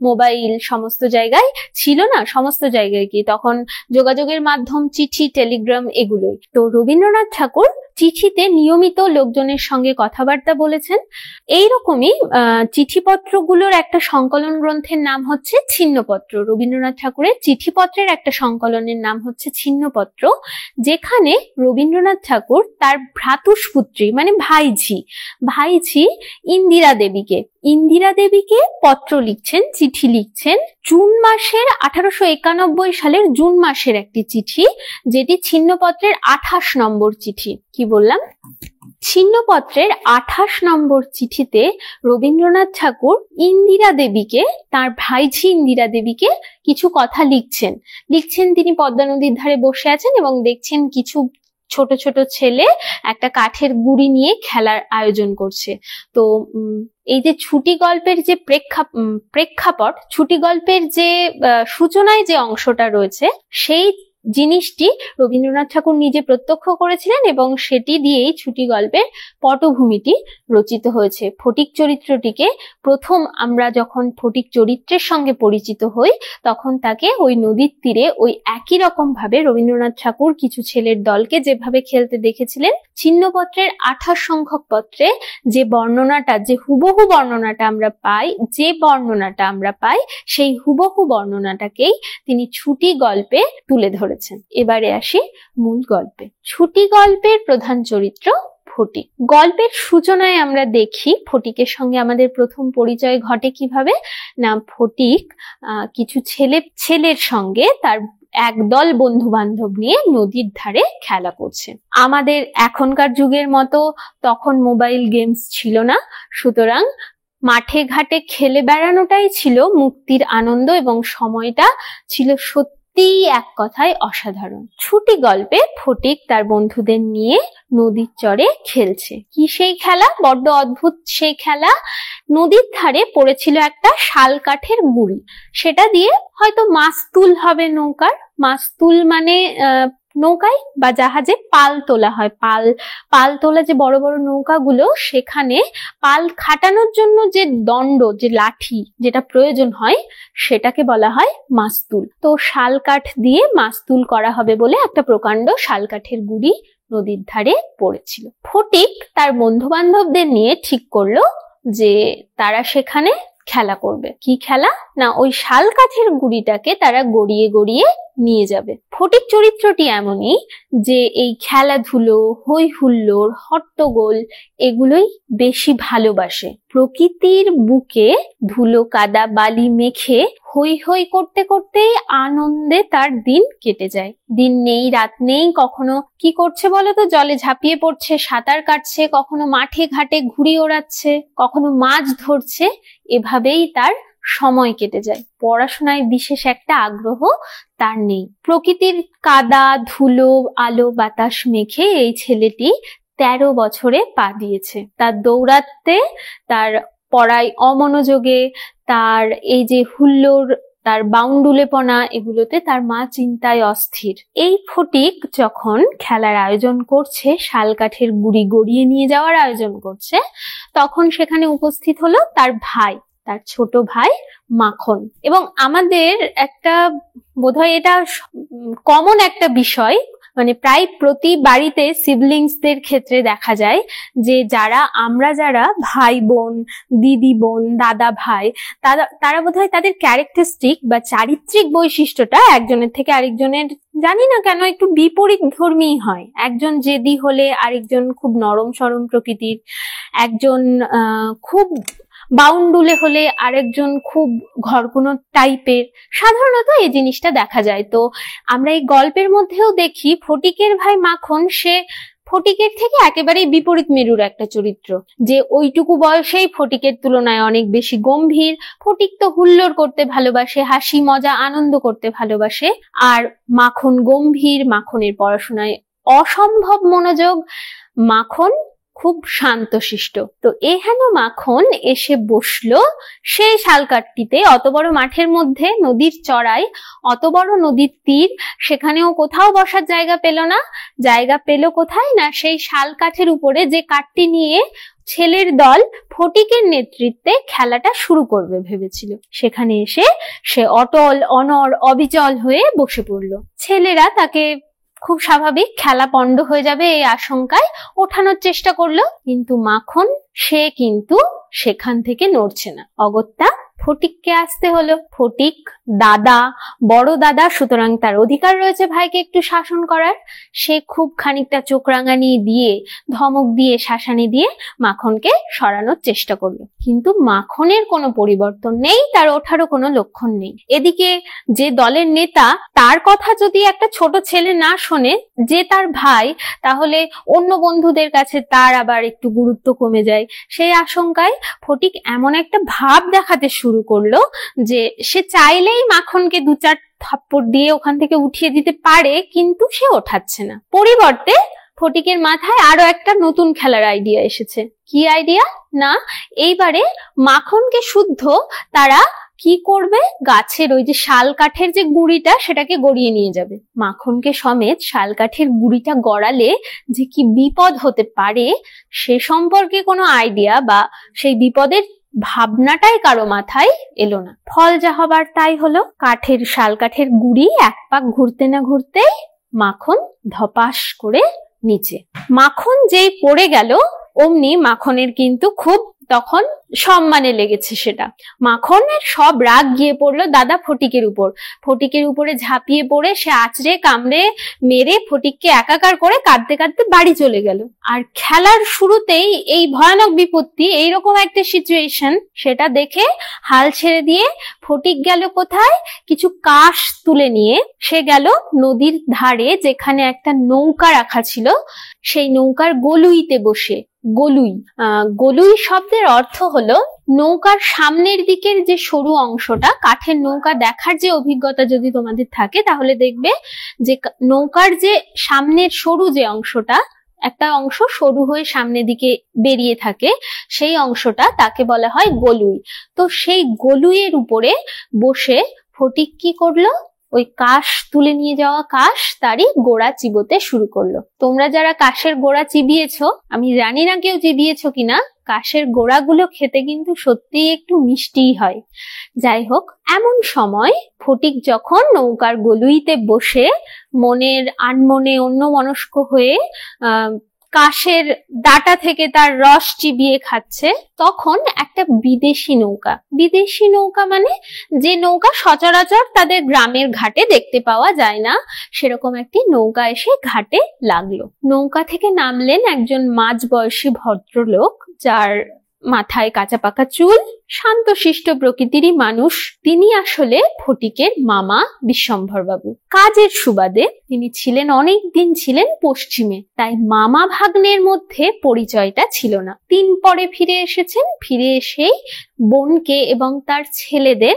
মোবাইল সমস্ত জায়গায় ছিল না। সমস্ত জায়গায় কি তখন যোগাযোগের মাধ্যম চিঠি, টেলিগ্রাম, এগুলোই। তো রবীন্দ্রনাথ ঠাকুর চিঠিতে নিয়মিত লোকজনের সঙ্গে কথাবার্তা বলেছেন। এইরকমই চিঠিপত্রগুলোর একটা সংকলন গ্রন্থের নাম হচ্ছে ছিন্নপত্র। রবীন্দ্রনাথ ঠাকুরের চিঠিপত্রের একটা সংকলনের নাম হচ্ছে ছিন্নপত্র, যেখানে রবীন্দ্রনাথ ঠাকুর তার ভ্রাতুষ্পুত্রী মানে ভাইঝি ইন্দিরা দেবীকে পত্র লিখছেন, চিঠি লিখছেন। জুন মাসের 1891 সালের জুন মাসের একটি চিঠি, যেটি ছিন্নপত্রের 28 নম্বর চিঠি। কি বললাম? ছিন্নপত্রের 28 নম্বর চিঠিতে রবীন্দ্রনাথ ঠাকুর ইন্দিরা দেবীকে, তার ভাইঝি ইন্দিরা দেবীকে কিছু কথা লিখছেন। তিনি পদ্মা নদীর ধারে বসে আছেন এবং দেখছেন কিছু ছোট ছোট ছেলে একটা কাঠের গুড়ি নিয়ে খেলার আয়োজন করছে। তো এই যে ছুটি গল্পের যে প্রেক্ষাপট, ছুটি গল্পের যে সূচনায় যে অংশটা রয়েছে, সেই জিনিসটি রবীন্দ্রনাথ ঠাকুর নিজে প্রত্যক্ষ করেছিলেন এবং সেটি দিয়েই ছুটি গল্পের পটভূমিটি রচিত হয়েছে। ফটিক চরিত্রটিকে প্রথম আমরা যখন ফটিক চরিত্রের সঙ্গে পরিচিত হই, তখন তাকে ওই নদীর তীরে ওই একই রকম ভাবে রবীন্দ্রনাথ ঠাকুর কিছু ছেলের দলকে যেভাবে খেলতে দেখেছিলেন, ছিন্নপত্রের 28 সংখ্যক পত্রে যে বর্ণনাটা, যে হুবহু বর্ণনাটা আমরা পাই, সেই হুবহু বর্ণনাটাকেই তিনি ছুটি গল্পে তুলে ধরেছেন। এবারে আসি মূল গল্পে। ছুটি গল্পের প্রধান চরিত্র ফটিক। গল্পের সূচনায় আমরা দেখি ফটিকের সঙ্গে আমাদের প্রথম পরিচয় ঘটে কিভাবে না, ফটিক কিছু ছেলের সঙ্গে তার একদল বন্ধু বান্ধব নিয়ে নদীর ধারে খেলা করছে। আমাদের এখনকার যুগের মতো তখন মোবাইল গেমস ছিল না, সুতরাং মাঠে ঘাটে খেলে বেড়ানোটাই ছিল মুক্তির আনন্দ এবং সময়টা ছিল সত্যি এক কথায় অসাধারণ। ছুটি গল্পে ফটিক তার বন্ধুদের নিয়ে নদীর চরে খেলছে। কি সেই খেলা? বড্ড অদ্ভুত সেই খেলা। নদীর ধারে পড়েছিল একটা শাল কাঠের গুড়ি, সেটা দিয়ে হয়তো মাস্তুল হবে নৌকার। মাস্তুল মানে নৌকায় বা জাহাজে পাল তোলা হয়। পাল তোলা যে বড় বড় নৌকাগুলো, সেখানে পাল খাটানোর জন্য যে দণ্ড, যে লাঠি যেটা প্রয়োজন হয়, সেটাকে বলা হয় মাস্তুল। তো শাল কাঠ দিয়ে মাস্তুল করা হবে বলে একটা প্রকাণ্ড শাল কাঠের গুড়ি নদীর ধারে পড়েছিল। ফটিক তার বন্ধু বান্ধবদের নিয়ে ঠিক করলো যে তারা সেখানে খেলা করবে। কি খেলা? না, ওই শাল কাঠের গুড়িটাকে তারা গড়িয়ে গড়িয়ে নিয়ে যাবে। ফটিক চরিত্রটি এমনই যে এই খেলাধুলো, হই হুল্লোড়, হট্টগোল এগুলোই বেশি ভালোবাসে। প্রকৃতির বুকে ধুলো কাদা বালি মেখে হই হই করতে করতেই আনন্দে তার দিন কেটে যায়। দিন নেই রাত নেই, কখনো কি করছে বলতো, জলে ঝাঁপিয়ে পড়ছে, সাঁতার কাটছে, কখনো মাঠে ঘাটে ঘুড়ি ওড়াচ্ছে, কখনো মাছ ধরছে। এভাবেই তার সময় কেটে যায়। পড়াশোনায় বিশেষ একটা আগ্রহ তার নেই। প্রকৃতির কাদা ধুলো আলো বাতাস মেখে এই ছেলেটি 13 বছরে পা দিয়েছে। তার দৌড়াতে, তার পড়ায় অমনোযোগে, তার এই যে হুল্লোড়, তার বাউন্ডুলেপনা, এগুলোতে তার মা চিন্তায় অস্থির। এই ফটিক যখন খেলার আয়োজন করছে, শাল কাঠের গুড়ি গড়িয়ে নিয়ে যাওয়ার আয়োজন করছে, তখন সেখানে উপস্থিত হলো তার ভাই, তার ছোট ভাই মাখন। এবং আমাদের একটা বোধহয় এটা কমন একটা বিষয়, মানে প্রায় প্রতি বাড়িতে সিবলিংসদের ক্ষেত্রে দেখা যায় যে আমরা যারা ভাই বোন, দিদি বোন, দাদা ভাই, তারা বোধহয় তাদের ক্যারেক্টারিস্টিক বা চারিত্রিক বৈশিষ্ট্যটা একজনের থেকে আরেকজনের জানি না কেন একটু বিপরীত ধর্মী হয়। একজন জেদি হলে আরেকজন খুব নরম সরম প্রকৃতির, একজন খুব বাউন্ডুলে হলে আরেকজন খুব ঘরকুনো টাইপের। সাধারণত এই জিনিসটা দেখা যায়। তো আমরা এই গল্পের মধ্যেও দেখি ফটিকের ভাই মাখন সে ফটিকের থেকে একেবারেই বিপরীত মেরুর একটা চরিত্র, যে ওইটুকু বয়সেই ফটিকের তুলনায় অনেক বেশি গম্ভীর। ফটিক তো হুল্লোড় করতে ভালোবাসে, হাসি মজা আনন্দ করতে ভালোবাসে, আর মাখন গম্ভীর, মাখনের পড়াশোনায় অসম্ভব মনোযোগ, মাখন খুব শান্তশিষ্ট। তো এহেন মাখন এসে বসলো সেই শালকাঠটিতে, অত বড় মাঠের মধ্যে, নদীর চড়াই, অত বড় নদীর তীর, সেখানেও কোথাও বসার জায়গা পেল না। জায়গা পেল কোথায় না সেই শালকাঠের উপরে, যে কাঠটি নিয়ে ছেলের দল ফটিকের নেতৃত্বে খেলাটা শুরু করবে ভেবেছিল। সেখানে এসে সে অটল অনড় অবিচল হয়ে বসে পড়ল। ছেলেরা তাকে খুব স্বাভাবিক খেলা পণ্ড হয়ে যাবে এই আশঙ্কায় ওঠানোর চেষ্টা করলো, কিন্তু মাখন সে কিন্তু সেখান থেকে নড়ছে না। অগত্যা ফটিককে আসতে হলো। ফটিক দাদা, বড় দাদা, সুতরাং তার অধিকার রয়েছে ভাইকে একটু শাসন করার। সে খুব খানিকটা চোখ রাঙানি দিয়ে, ধমক দিয়ে, শাসানি দিয়ে মাখনকে সরানোর চেষ্টা করলো, কিন্তু মাখনের কোনো পরিবর্তন নেই, তার ওঠারও কোনো লক্ষণ নেই। এদিকে যে দলের নেতা, তার কথা যদি একটা ছোট ছেলে না শোনে, যে তার ভাই, তাহলে অন্য বন্ধুদের কাছে তার আবার একটু গুরুত্ব কমে যায়। সেই আশঙ্কায় ফটিক এমন একটা ভাব দেখাতে শুরু করলো যে সে চাইলেই মাখনকে 2-4 থাপ্পড় দিয়ে ওখান থেকে উঠিয়ে দিতে পারে, কিন্তু সে ওঠাচ্ছে না। পরিবর্তে ফটিকের মাথায় আরো একটা নতুন খেলার আইডিয়া এসেছে। কি আইডিয়া? না, এইবারে মাখনকে শুদ্ধ তারা কি করবে, গাছের ওই যে শাল কাঠের যে গুঁড়িটা, সেটাকে গড়িয়ে নিয়ে যাবে। মাখনকে সমেত শাল কাঠের গুঁড়িটা গড়ালে যে কি বিপদ হতে পারে সে সম্পর্কে কোনো আইডিয়া বা সেই বিপদের ভাবনাটাই কারো মাথায় এলো না। ফল যা হবার তাই হলো। শাল কাঠের গুঁড়ি এক পাক ঘুরতে না ঘুরতেই মাখন ধপাস করে নিচে। মাখন যেই পড়ে গেল, অমনি মাখনের কিন্তু খুব তখন সম্মানে লেগেছে সেটা। মাখনের সব রাগ গিয়ে পড়লো দাদা ফটিকের উপর। ফটিকের উপরে ঝাঁপিয়ে পড়ে সে আঁচড়ে কামড়ে মেরে ফটিককে একাকার করে কাঁদতে কাঁদতে বাড়ি চলে গেল। আর খেলার শুরুতেই এই ভয়ানক বিপত্তি, এইরকম একটা সিচুয়েশন, সেটা দেখে হাল ছেড়ে দিয়ে ফটিক গেল কোথায়, কিছু কাঠ তুলে নিয়ে সে গেল নদীর ধারে, যেখানে একটা নৌকা রাখা ছিল সেই নৌকার গলুইতে বসে। গলুই শব্দের অর্থ হলো নৌকার সামনের দিকের যে সরু অংশটা। কাঠের নৌকা দেখার যে অভিজ্ঞতা যদি তোমাদের থাকে, তাহলে দেখবে যে নৌকার যে সামনের সরু যে অংশটা, একটা অংশ সরু হয়ে সামনের দিকে বেরিয়ে থাকে, সেই অংশটা তাকে বলা হয় গলুই। তো সেই গলুইয়ের উপরে বসে ফটিক কি করলো, ওই কাশ তুলে নিয়ে যাওয়া কাশ তারই গোড়া চিবোতে শুরু করলো। তোমরা যারা কাশের গোড়া চিবিয়েছো, আমি জানি না কেউ চিবিয়েছো কিনা, কাশের গোড়াগুলো খেতে কিন্তু সত্যিই একটু মিষ্টিই হয়। যাই হোক, এমন সময় ফটিক যখন নৌকার গলুইতে বসে মনের আনমনে অন্যমনস্ক হয়ে কাশের ডাটা থেকে তার রস চিবিয়ে খাচ্ছে, তখন একটা বিদেশি নৌকা মানে যে নৌকা সচরাচর তাদের গ্রামের ঘাটে দেখতে পাওয়া যায় না, সেরকম একটি নৌকা এসে ঘাটে লাগলো। নৌকা থেকে নামলেন একজন মাঝবয়সী ভদ্রলোক, যার মাথায় কাঁচা পাকা চুল, শান্তশিষ্ট প্রকৃতিরই মানুষ। তিনি আসলে ফটিকের মামা বিশ্বম্ভর বাবু। কাজের সুবাদে তিনি অনেক দিন ছিলেন পশ্চিমে, তাই মামা ভাগ্নের মধ্যে পরিচয়টা ছিল না। 3 পরে ফিরে এসেছেন। ফিরে এসেই বোনকে এবং তার ছেলেদের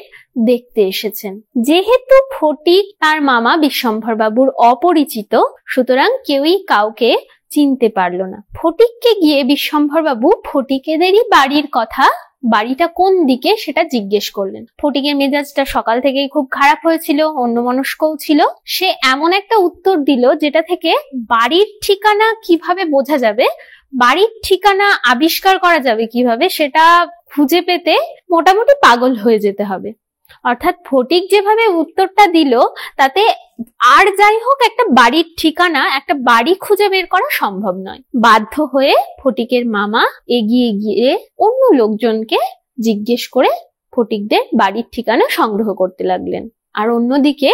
দেখতে এসেছেন। যেহেতু ফটিক তার মামা বিশ্বম্ভর বাবুর অপরিচিত, সুতরাং কেউই কাউকে চিনতে পারলো না। ফটিককে গিয়ে বিশ্বম্ভর বাবু ফটিকেদেরই বাড়ির কথা, বাড়িটা কোন দিকে সেটা জিজ্ঞেস করলেন। ফটিকের মেজাজটা সকাল থেকেই খুব খারাপ হয়েছিল, অন্যমনস্কও ছিল। সে এমন একটা উত্তর দিল যেটা থেকে বাড়ির ঠিকানা কিভাবে বোঝা যাবে, বাড়ির ঠিকানা আবিষ্কার করা যাবে কিভাবে, সেটা খুঁজে পেতে মোটামুটি পাগল হয়ে যেতে হবে। অর্থাৎ ফটিক যেভাবে উত্তরটা দিল তাতে আর যাই হোক একটা বাড়ির ঠিকানা, একটা বাড়ি খুঁজে বের করা সম্ভব নয়। বাধ্য হয়ে ফটিকের মামা এগিয়ে গিয়ে অন্য লোকজনকে জিজ্ঞেস করে ফটিকদের বাড়ির ঠিকানা সংগ্রহ করতে লাগলেন। আর অন্যদিকে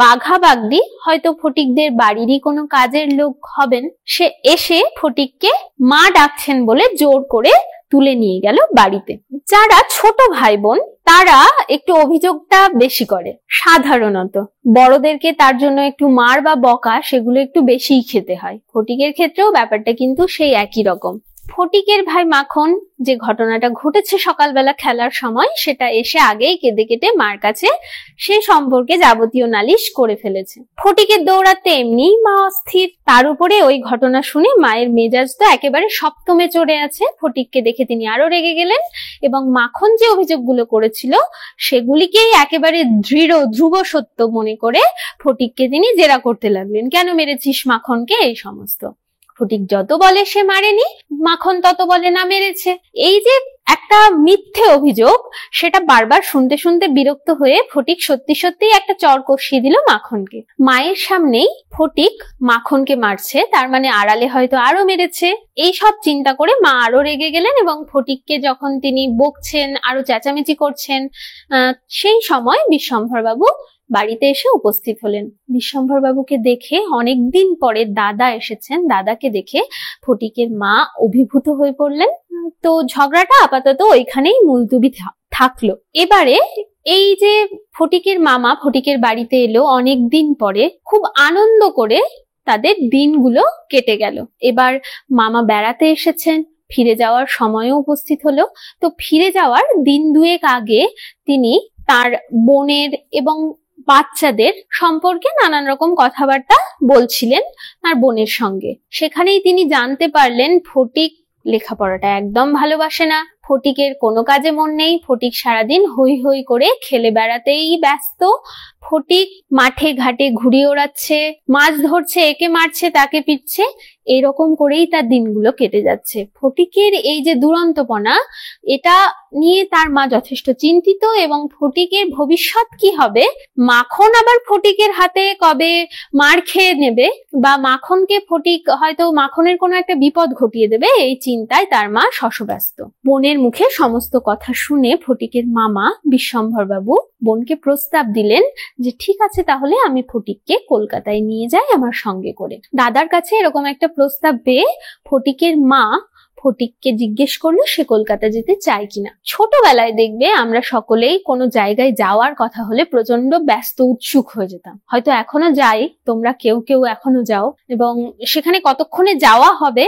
বাঘা বাগদি, হয়তো ফটিকদের বাড়িরই কোনো কাজের লোক হবেন, সে এসে ফটিককে মা ডাকছেন বলে জোর করে তুলে নিয়ে গেল বাড়িতে। যারা ছোট ভাই বোন তারা একটু অভিযোগটা বেশি করে, সাধারণত বড়দেরকে তার জন্য একটু মার বা বকা সেগুলো একটু বেশিই খেতে হয়। ফটিকের ক্ষেত্রেও ব্যাপারটা কিন্তু সেই একই রকম। ফটিকের ভাই মাখন যে ঘটনাটা ঘটেছে সকালবেলা খেলার সময়, সেটা এসে আগেই কেঁদে কেটে মার কাছে সে সম্পর্কে যাবতীয় নালিশ করে ফেলেছে। ফটিকের দৌড়াতে এমনিই মা অস্থির, তার উপরে ওই ঘটনা শুনে মায়ের মেজাজ তো একেবারে সপ্তমে চড়ে আছে। ফটিককে দেখে তিনি আরো রেগে গেলেন এবং মাখন যে অভিযোগগুলো করেছিল সেগুলিকেই একেবারে ধ্রুব সত্য মনে করে ফটিককে তিনি জেরা করতে লাগলেন। কেন মেরেছিস মাখনকে, এই সমস্ত। ফটিক যত বলে সে মারেনি, মাখন তত বলে না মেরেছে। এই যে একটা মিথ্যে অভিযোগ, সেটা বারবার শুনতে শুনতে বিরক্ত হয়ে ফটিক সত্যি সত্যিই একটা চড় কষিয়ে দিল মাখনকে। মায়ের সামনেই ফটিক মাখনকে মারছে, তার মানে আড়ালে হয়তো আরো মেরেছে। এই সব চিন্তা করে মা আরো রেগে গেলেন এবং ফটিককে যখন তিনি বকছেন, আরো চেঁচামেচি করছেন, সেই সময় বিশ্বম্ভর বাবু বাড়িতে এসে উপস্থিত হলেন। বিশ্বম্ভর বাবুকে দেখে অনেকদিন পরে দাদা এসেছেন, দাদাকে দেখে ফটিকের মা অভিভূত হয়ে পড়লেন। তো ঝগড়াটা আপাতত ওইখানেই মুলতুবি থাকলো। এবারে এই যে ফটিকের মামা ফটিকের বাড়িতে এলো অনেকদিন পরে, খুব আনন্দ করে তাদের দিনগুলো কেটে গেল। এবার মামা বেড়াতে এসেছেন, ফিরে যাওয়ার সময়ও উপস্থিত হলো। তো ফিরে যাওয়ার দিন দুয়েক আগে তিনি তার বোনের এবং বাচ্চাদের সম্পর্কে নানান রকম কথাবার্তা বলছিলেন তার বোনের সঙ্গে। সেখানেই তিনি জানতে পারলেন ফটিক লেখাপড়াটা একদম ভালোবাসে না, ফটিকের কোনো কাজে মন নেই, ফটিক সারাদিন হই হই করে খেলে বেড়াতেই ব্যস্ত, ফটিক মাঠে ঘাটে ঘুরে ওড়াচ্ছে, মাছ ধরছে, একে মারছে তাকে পিটছে, এরকম করেই তার দিনগুলো কেটে যাচ্ছে। ফটিকের এই যে দুরন্তপনা, এটা নিয়ে তার মা যথেষ্ট চিন্তিত এবং ফটিকের ভবিষ্যৎ কি হবে, মাখন আবার ফটিকের হাতে কবে মার খেয়ে নেবে বা মাখনকে ফটিক হয়তো মাখনের কোনো একটা বিপদ ঘটিয়ে দেবে, এই চিন্তায় তার মা শশব্যস্ত। বোনের মুখে সমস্ত কথা শুনে ফটিকের মামা বিশ্বম্ভর বাবু বোনকে প্রস্তাব দিলেন যে ঠিক আছে, তাহলে আমি ফটিককে কলকাতায় নিয়ে যাই আমার সঙ্গে করে। দাদার কাছে এরকম একটা প্রস্তাব পেয়ে ফটিকের মা ফটিককে জিজ্ঞেস করলো সে কলকাতা যেতে চায় কিনা। ছোটবেলায় দেখবে আমরা সকলেই কোনো জায়গায় যাওয়ার কথা হলে প্রচন্ড ব্যস্ত উৎসুক হয়ে যেতাম, হয়তো এখনো যাই, তোমরা কেউ কেউ এখনো যাও, এবং সেখানে কতক্ষণে যাওয়া হবে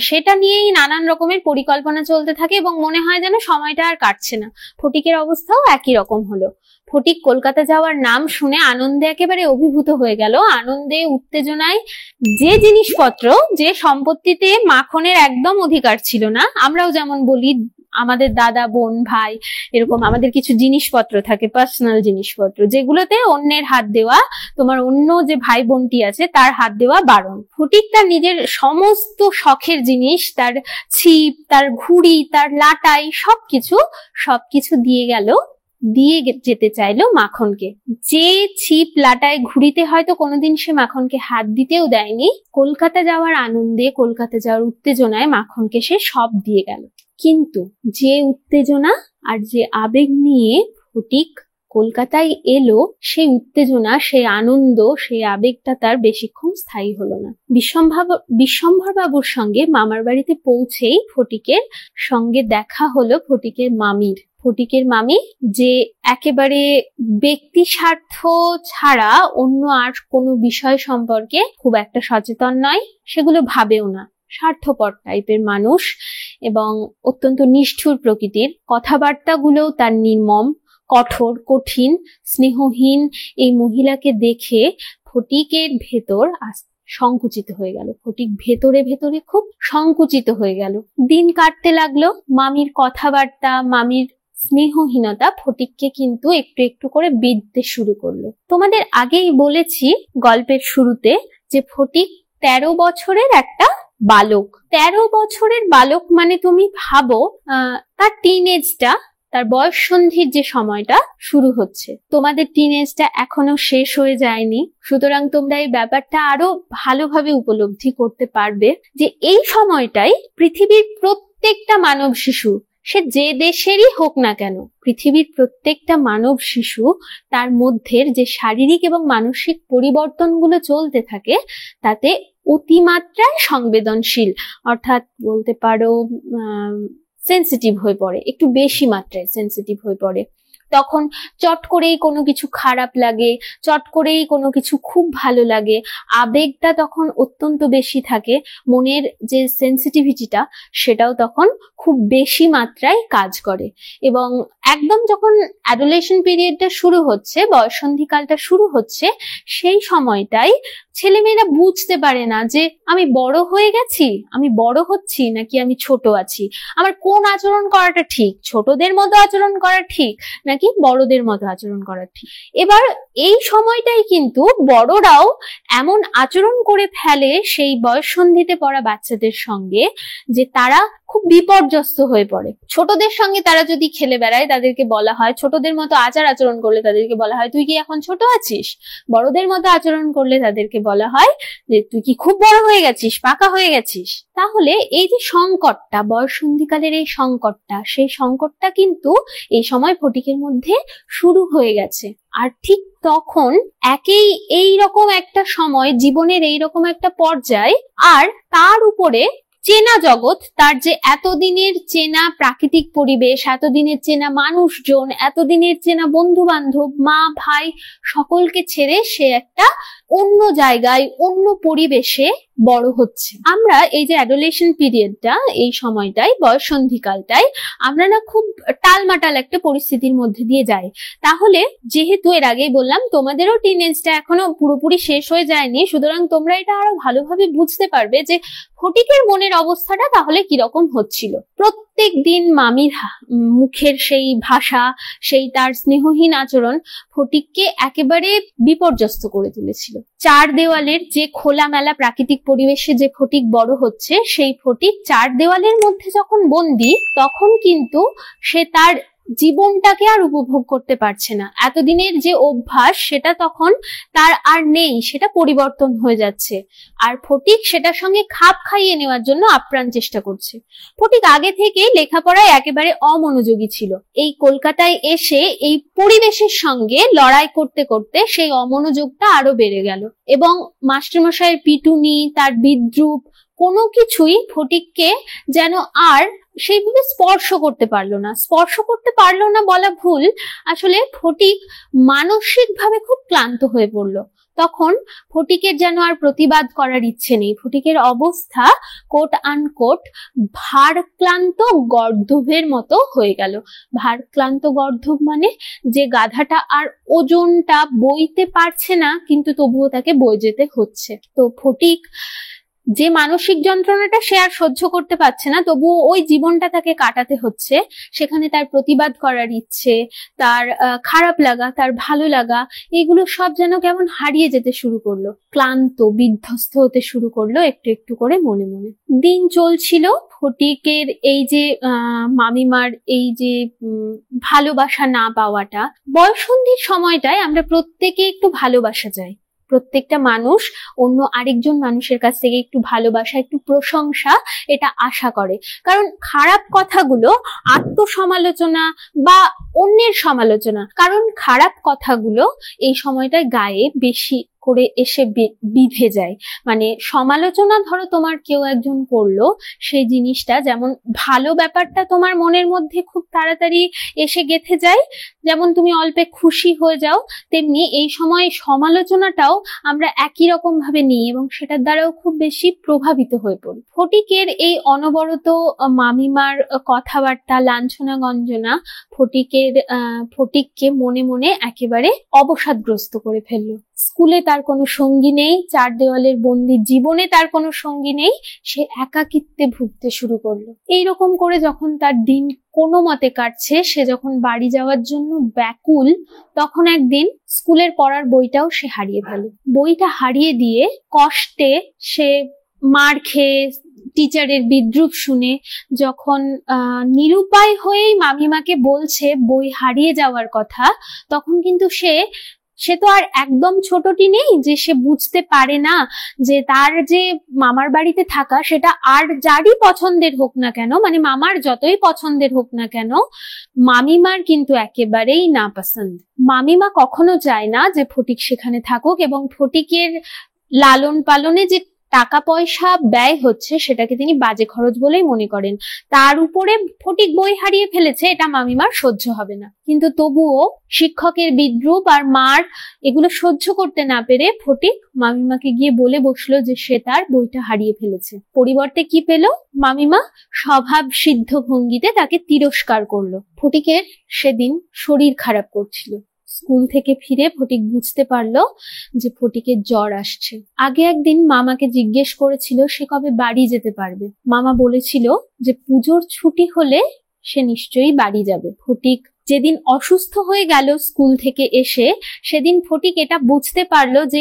সেটা নিয়েই নানান রকমের পরিকল্পনা চলতে থাকে এবং মনে হয় যেন সময়টা আর কাটছে না। ফটিকের অবস্থাও একই রকম হলো। ফটিক কলকাতা যাওয়ার নাম শুনে আনন্দে একেবারে অভিভূত হয়ে গেল। আনন্দে উত্তেজনায় যে জিনিসপত্র, যে সম্পত্তিতে মাখনের একদম অধিকার ছিল না, আমরাও যেমন বলি আমাদের দাদা বোন ভাই এরকম আমাদের কিছু জিনিসপত্র থাকে, পার্সোনাল জিনিসপত্র, যেগুলোতে অন্যের হাত দেওয়া, তোমার অন্য যে ভাই বোনটি আছে তার হাত দেওয়া বারণ। ফটিক তার নিজের সমস্ত শখের জিনিস, তার ছিপ, তার ঘুড়ি, তার লাটাই, সবকিছু দিয়ে যেতে চাইলো মাখনকে। যে ছিপ লাটায় ঘুড়িতে হয়তো কোনোদিন সে মাখনকে হাত দিতেও দেয়নি, কলকাতা যাওয়ার আনন্দে, কলকাতা যাওয়ার উত্তেজনায় মাখনকে সে সব দিয়ে গেল। কিন্তু যে উত্তেজনা আর যে আবেগ নিয়ে ফটিক কলকাতায় এলো, সেই উত্তেজনা, সেই আনন্দ, সেই আবেগটা তার বেশিক্ষণ স্থায়ী হলো না। বিশ্বম্ভর বাবুর সঙ্গে মামার বাড়িতে পৌঁছেই ফটিকের সঙ্গে দেখা হলো ফটিকের মামির। ফটিকের মামি, যে একেবারে ব্যক্তি স্বার্থ ছাড়া অন্য আর কোনো বিষয় সম্পর্কে খুব একটা সচেতন নয়, সেগুলো ভাবেও না, স্বার্থপর টাইপের মানুষ এবং অত্যন্ত নিষ্ঠুর প্রকৃতির। কথাবার্তাগুলোও তার নির্মম, কঠোর, কঠিন, স্নেহহীন। এই মহিলাকে দেখে ফটিকের ভেতর সংকুচিত হয়ে গেল। ফটিক ভেতরে ভেতরে খুব সংকুচিত হয়ে গেল। দিন কাটতে লাগলো। মামির কথাবার্তা, মামির স্নেহহীনতা ফটিককে কিন্তু একটু একটু করে বিঁধতে শুরু করলো। তোমাদের আগেই বলেছি গল্পের শুরুতে যে ফটিক 13 বছরের একটা বালক। 13 বছরের বালক মানে তুমি ভাবো তার টিনেজটা, তার বয়ঃসন্ধির যে সময়টা শুরু হচ্ছে। তোমাদের টিনেজটা এখনো শেষ হয়ে যায়নি, সুতরাং তোমরা এই ব্যাপারটা আরো ভালোভাবে উপলব্ধি করতে পারবে যে এই সময়টাই পৃথিবীর প্রত্যেকটা মানব শিশু, সে যে দেশেরই হোক না কেন, পৃথিবীর প্রত্যেকটা মানব শিশু তার মধ্যের যে শারীরিক এবং মানসিক পরিবর্তনগুলো চলতে থাকে তাতে অতিমাত্রায় সংবেদনশীল, অর্থাৎ বলতে পারো সেন্সিটিভ হয়ে পড়ে, একটু বেশি মাত্রায় সেন্সিটিভ হয়ে পড়ে। তখন চট করেই কোনো কিছু খারাপ লাগে, চট করেই কোনো কিছু খুব ভালো লাগে, আবেগটা তখন অত্যন্ত বেশি থাকে, মনের যে সেন্সিটিভিটিটা সেটাও তখন খুব বেশি মাত্রায় কাজ করে। এবং একদম যখন অ্যাডোলেশন পিরিয়ডটা শুরু হচ্ছে, বয়ঃসন্ধিকালটা শুরু হচ্ছে, সেই সময়টাই ছেলেমেয়েরা বুঝতে পারে না যে আমি বড় হয়ে গেছি, আমি বড় হচ্ছি নাকি আমি ছোট আছি, আমার কোন আচরণ করাটা ঠিক, ছোটদের মতো আচরণ করা ঠিক নাকি বড়দের মতো আচরণ করা ঠিক। এবার এই সময়টাই কিন্তু বড়রাও এমন আচরণ করে ফেলে সেই বয়ঃসন্ধিতে পড়া বাচ্চাদের সঙ্গে যে তারা খুব বিপর্যস্ত হয়ে পড়ে। ছোটদের সঙ্গে তারা যদি খেলে বেড়ায় তাদেরকে বলা হয়, ছোটদের মতো আচার আচরণ করলে তাদেরকে বলা হয় তুই কি এখন ছোট আছিস। বড়দের মতো আচরণ করলে তাদেরকে বলা হয় যে তুই কি খুব বড় হয়ে গেছিস, পাকা হয়ে গেছিস। তাহলে এই যে সংকটটা, বয়ঃসন্ধিকালের এই সংকটটা, সেই সংকটটা কিন্তু এই সময় ফটিকের মধ্যে শুরু হয়ে গেছে। আর ঠিক তখন এইরকম একটা সময়, জীবনের এইরকম একটা পর্যায়, আর তার উপরে চেনা জগৎ, তার যে এতদিনের চেনা প্রাকৃতিক পরিবেশ, এতদিনের চেনা মানুষজন, এতদিনের চেনা বন্ধু বান্ধব, মা ভাই, সকলকে ছেড়ে সে একটা অন্য জায়গায়, অন্য পরিবেশে বড় হচ্ছে। আমরা এই যে অ্যাডোলেশন পিরিয়ডটা, এই সময়টাই, বয়ঃসন্ধিকালটাই আমরা না খুব টালমাটাল একটা পরিস্থিতির মধ্যে দিয়ে যাই। তাহলে যেহেতু এর আগেই বললাম তোমাদেরও টিনেজটা এখনো পুরোপুরি শেষ হয়ে যায়নি, সুতরাং তোমরা এটা আরো ভালোভাবে বুঝতে পারবে যে ফটিকের মনের অবস্থাটা তাহলে কিরকম হচ্ছিল। প্রত্যেক দিন মামির মুখের সেই ভাষা, সেই তার স্নেহহীন আচরণ ফটিককে একেবারে বিপর্যস্ত করে তুলেছিল। চার দেওয়ালের যে খোলামেলা প্রাকৃতিক পরিবেশে যে ফটিক বড় হচ্ছে, সেই ফটিক চার দেওয়ালের মধ্যে যখন বন্দী, তখন কিন্তু সে তার জীবনটাকে আর উপভোগ করতে পারছে না। এতদিনের যে অভ্যাস সেটা তখন তার আর নেই, সেটা পরিবর্তন হয়ে যাচ্ছে। আর ফটিক সেটার সঙ্গে খাপ খাইয়ে নেওয়ার জন্য আপ্রাণ চেষ্টা করছে। ফটিক আগে থেকে লেখাপড়ায় একেবারে অমনোযোগী ছিল। এই কলকাতায় এসে এই পরিবেশের সঙ্গে লড়াই করতে করতে সেই অমনোযোগটা আরো বেড়ে গেল, এবং মাস্টারমশাইয়ের পিটুনি, তার বিদ্রূপ, কোনো কিছুই ফটিককে যেন আর সেইভাবে স্পর্শ করতে পারলো না বলা ভুল, আসলে ফটিক মানসিকভাবে খুব ক্লান্ত হয়ে পড়ল। তখন ফটিকের যেন আর প্রতিবাদ করার ইচ্ছে নেই। ফটিকের অবস্থা কোট আনকোট ভারক্লান্ত গর্দভের মতো হয়ে গেল। ভারক্লান্ত গর্দভ মানে যে গাধাটা আর ওজনটা বইতে পারছে না, কিন্তু তবুও তাকে বয়ে যেতে হচ্ছে। তো ফটিক যে মানসিক যন্ত্রণাটা সে আর সহ্য করতে পারছে না, তবুও ওই জীবনটা তাকে কাটাতে হচ্ছে। সেখানে তার প্রতিবাদ করার ইচ্ছে, তার খারাপ লাগা, তার ভালো লাগা, এগুলো সব যেন কেমন হারিয়ে যেতে শুরু করলো। ক্লান্ত, বিধ্বস্ত হতে শুরু করলো একটু একটু করে মনে মনে। দিন চলছিল। ফটিকের এই যে মামিমার এই যে ভালোবাসা না পাওয়াটা, বয়ঃসন্ধির সময়টায় আমরা প্রত্যেকে একটু ভালোবাসা চাই। প্রত্যেকটা মানুষ অন্য আরেকজন মানুষের কাছ থেকে একটু ভালোবাসা, একটু প্রশংসা এটা আশা করে। কারণ খারাপ কথাগুলো আত্মসমালোচনা বা অন্যের সমালোচনা, কারণ খারাপ কথাগুলো এই সময়টায় গায়ে বেশি করে এসে বিঁধে যায়। মানে সমালোচনা ধরো তোমার কেউ একজন করলো, সেই জিনিসটা যেমন ভালো ব্যাপারটা তোমার মনের মধ্যে খুব তাড়াতাড়ি এসে গেঁথে যায়, যেমন তুমি অল্পে খুশি হয়ে যাও, তেমনি এই সময় সমালোচনাটাও আমরা একই রকম ভাবে নিই এবং সেটার দ্বারাও খুব বেশি প্রভাবিত হয়ে পড়ি। ফটিকের এই অনবরত মামিমার কথাবার্তা, লাঞ্ছনা গঞ্জনা ফটিককে মনে মনে একেবারে অবসাদগ্রস্ত করে ফেললো। স্কুলে তার কোনো সঙ্গী নেই, চার দেওয়ালের বন্দি জীবনে তার কোনো সঙ্গী নেই, সে একাকিত্বে ভুগতে শুরু করলো। এইরকম করে যখন তার দিন কোনো মতে কাটছে, সে যখন বাড়ি যাওয়ার জন্য ব্যাকুল, তখন একদিন স্কুলের পড়ার বইটাও সে হারিয়ে ফেলে। বইটা হারিয়ে দিয়ে কষ্টে সে মার খেয়ে, টিচারের বিদ্রূপ শুনে যখন নিরুপায় হয়েই মামিমাকে বলছে বই হারিয়ে যাওয়ার কথা, তখন কিন্তু সে তো আর একদম ছোটটি নেই যে সে বুঝতে পারে না যে তার যে মামার বাড়িতে থাকা সেটা আর যারই পছন্দের হোক না কেন, মানে মামার যতই পছন্দের হোক না কেন, মামিমার কিন্তু একেবারেই না পছন্দ। মামিমা কখনো চায় না যে ফটিক সেখানে থাকুক, এবং ফটিকের লালন পালনে যে টাকা পয়সা ব্যয় হচ্ছে সেটাকে তিনি বাজে খরচ বলেই মনে করেন। তার উপরে ফটিক বই হারিয়ে ফেলেছে, এটা মামিমার সহ্য হবে না। কিন্তু তবুও শিক্ষকের বিদ্রূপ আর মার এগুলো সহ্য করতে না পেরে ফটিক মামিমাকে গিয়ে বলে বসলো যে সে তার বইটা হারিয়ে ফেলেছে। পরিবর্তে কি পেল? মামিমা স্বভাব সিদ্ধ ভঙ্গিতে তাকে তিরস্কার করলো। ফটিকের সেদিন শরীর খারাপ করছিল। স্কুল থেকে ফিরে ফটিক বুঝতে পারলো যে ফটিকের জ্বর আসছে। আগে একদিন মামাকে জিজ্ঞেস করেছিল সে কবে বাড়ি যেতে পারবে। মামা বলেছিল যে পুজোর ছুটি হলে সে নিশ্চয়ই বাড়ি যাবে। ফটিক যেদিন অসুস্থ হয়ে গেল স্কুল থেকে এসে, সেদিন ফটিক এটা বুঝতে পারলো যে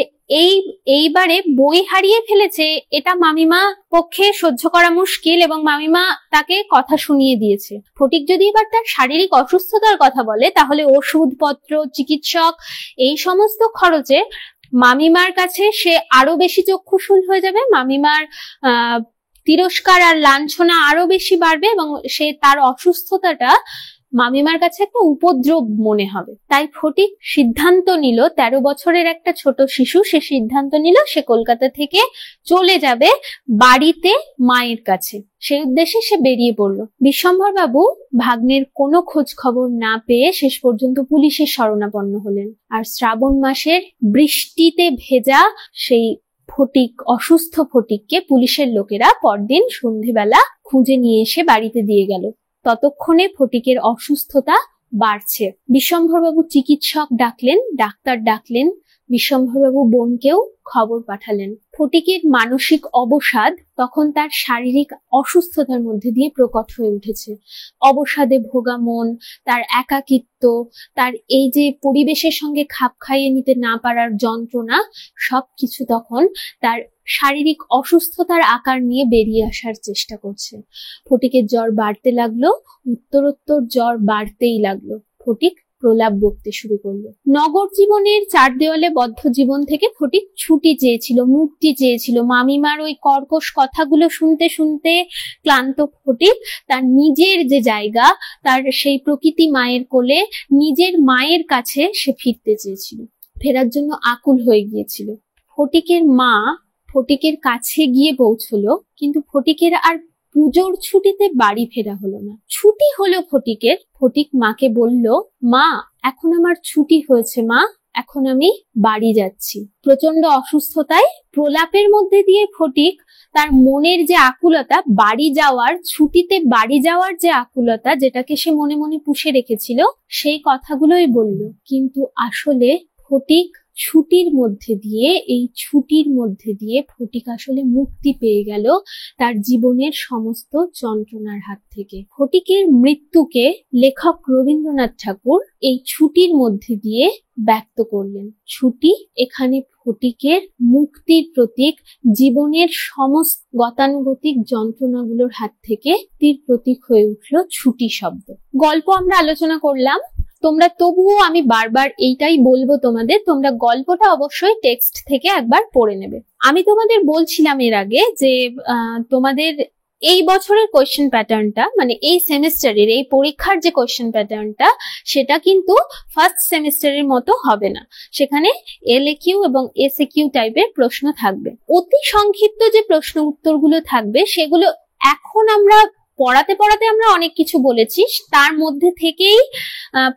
এইবারে বই হারিয়ে ফেলেছে, এটা মামিমা পক্ষে সহ্য করা মুশকিল, এবং মামিমা তাকে কথা শুনিয়ে দিয়েছে। ফটিক যদি এবার তার শারীরিক অসুস্থতার কথা বলে, তাহলে ওষুধপত্র, চিকিৎসক, এই সমস্ত খরচে মামিমার কাছে সে আরো বেশি চক্ষুশূল হয়ে যাবে। মামিমার তিরস্কার আর লাঞ্ছনা আরো বেশি বাড়বে, এবং সে তার অসুস্থতাটা মামিমার কাছে একটা উপদ্রব মনে হবে। তাই ফটিক সিদ্ধান্ত নিল, 13 বছরের একটা ছোট শিশু, সে সিদ্ধান্ত নিল সে কলকাতা থেকে চলে যাবে বাড়িতে মায়ের কাছে। সেই উদ্দেশ্যে সে বেরিয়ে পড়লো। বিশ্বম্ভর বাবু ভাগ্নের কোনো খোঁজ খবর না পেয়ে শেষ পর্যন্ত পুলিশের শরণাপন্ন হলেন। আর শ্রাবণ মাসের বৃষ্টিতে ভেজা সেই ফটিক, অসুস্থ ফটিককে পুলিশের লোকেরা পরদিন সন্ধেবেলা খুঁজে নিয়ে এসে বাড়িতে দিয়ে গেল। ততক্ষণে ফটিকের অসুস্থতা বাড়ছে। বিশ্বম্ভরবাবু চিকিৎসক ডাকলেন, ডাক্তার ডাকলেন, বিশ্বম্ভরবাবু বোনকেও খবর পাঠালেন। ফটিকের মানসিক অবসাদ তখন তার শারীরিক অসুস্থতার মধ্যে দিয়ে প্রকট হয়ে উঠেছে। অবসাদে ভোগা মন, তার একাকিত্ব, তার এই যে পরিবেশের সঙ্গে খাপ খাইয়ে নিতে না পারার যন্ত্রণা, সবকিছু তখন তার শারীরিক অসুস্থতার আকার নিয়ে বেরিয়ে আসার চেষ্টা করছে। ফটিকের জ্বর বাড়তে লাগলো, উত্তরোত্তর জ্বর বাড়তেই লাগলো। ফটিক প্রলাপ বকতে শুরু করলো। নগর জীবনের চার দেওয়ালে বদ্ধ জীবন থেকে ফটিক ছুটি চেয়েছিল, মুক্তি চেয়েছিল। মামিমার ওই কর্কশ কথাগুলো শুনতে শুনতে ক্লান্ত ফটিক তার নিজের যে জায়গা, তার সেই প্রকৃতি মায়ের কোলে, নিজের মায়ের কাছে সে ফিরতে চেয়েছিল, ফেরার জন্য আকুল হয়ে গিয়েছিল। ফটিকের মা ফটিকের কাছে গিয়ে পৌঁছলো, কিন্তু ফটিকের আর পুজোর ছুটিতে বাড়ি ফেরা হলো না। ছুটি হলো ফটিকের। ফটিক মাকে বলল, মা এখন আমার ছুটি হয়েছে, মা এখন আমি বাড়ি যাচ্ছি। প্রচন্ড অসুস্থতায় প্রলাপের মধ্যে দিয়ে ফটিক তার মনের যে আকুলতা, বাড়ি যাওয়ার, ছুটিতে বাড়ি যাওয়ার যে আকুলতা, যেটাকে সে মনে মনে পুষে রেখেছিল, সেই কথাগুলোই বলল। কিন্তু আসলে ফটিক ছুটির মধ্যে দিয়ে, এই ছুটির মধ্যে দিয়ে ফটিক আসলে মুক্তি পেয়ে গেল তার জীবনের সমস্ত যন্ত্রণার হাত থেকে। ফটিকের মৃত্যুকে লেখক রবীন্দ্রনাথ ঠাকুর এই ছুটির মধ্যে দিয়ে ব্যক্ত করলেন। ছুটি এখানে ফটিকের মুক্তির প্রতীক, জীবনের সমস্ত গতানুগতিক যন্ত্রণাগুলোর হাত থেকে মুক্তির প্রতীক হয়ে উঠল ছুটি শব্দ। গল্প আমরা আলোচনা করলাম, তোমরা তবুও আমি বারবার এইটাই বলবো তোমাদের, তোমরা গল্পটা অবশ্যই টেক্সট থেকে একবার পড়ে নেবে। আমি তোমাদের বলছিলাম এর আগে যে তোমাদের এই বছরের কোয়েশ্চেন প্যাটার্নটা, মানে এই সেমিস্টারের এই পরীক্ষার যে কোয়েশ্চেন প্যাটার্নটা, সেটা কিন্তু ফার্স্ট সেমিস্টারের মতো হবে না। সেখানে এলএকিউ এবং এসএকিউ টাইপের প্রশ্ন থাকবে। অতি সংক্ষিপ্ত যে প্রশ্ন উত্তরগুলো থাকবে, সেগুলো এখন আমরা পড়াতে পড়াতে আমরা অনেক কিছু বলেছি, তার মধ্যে থেকেই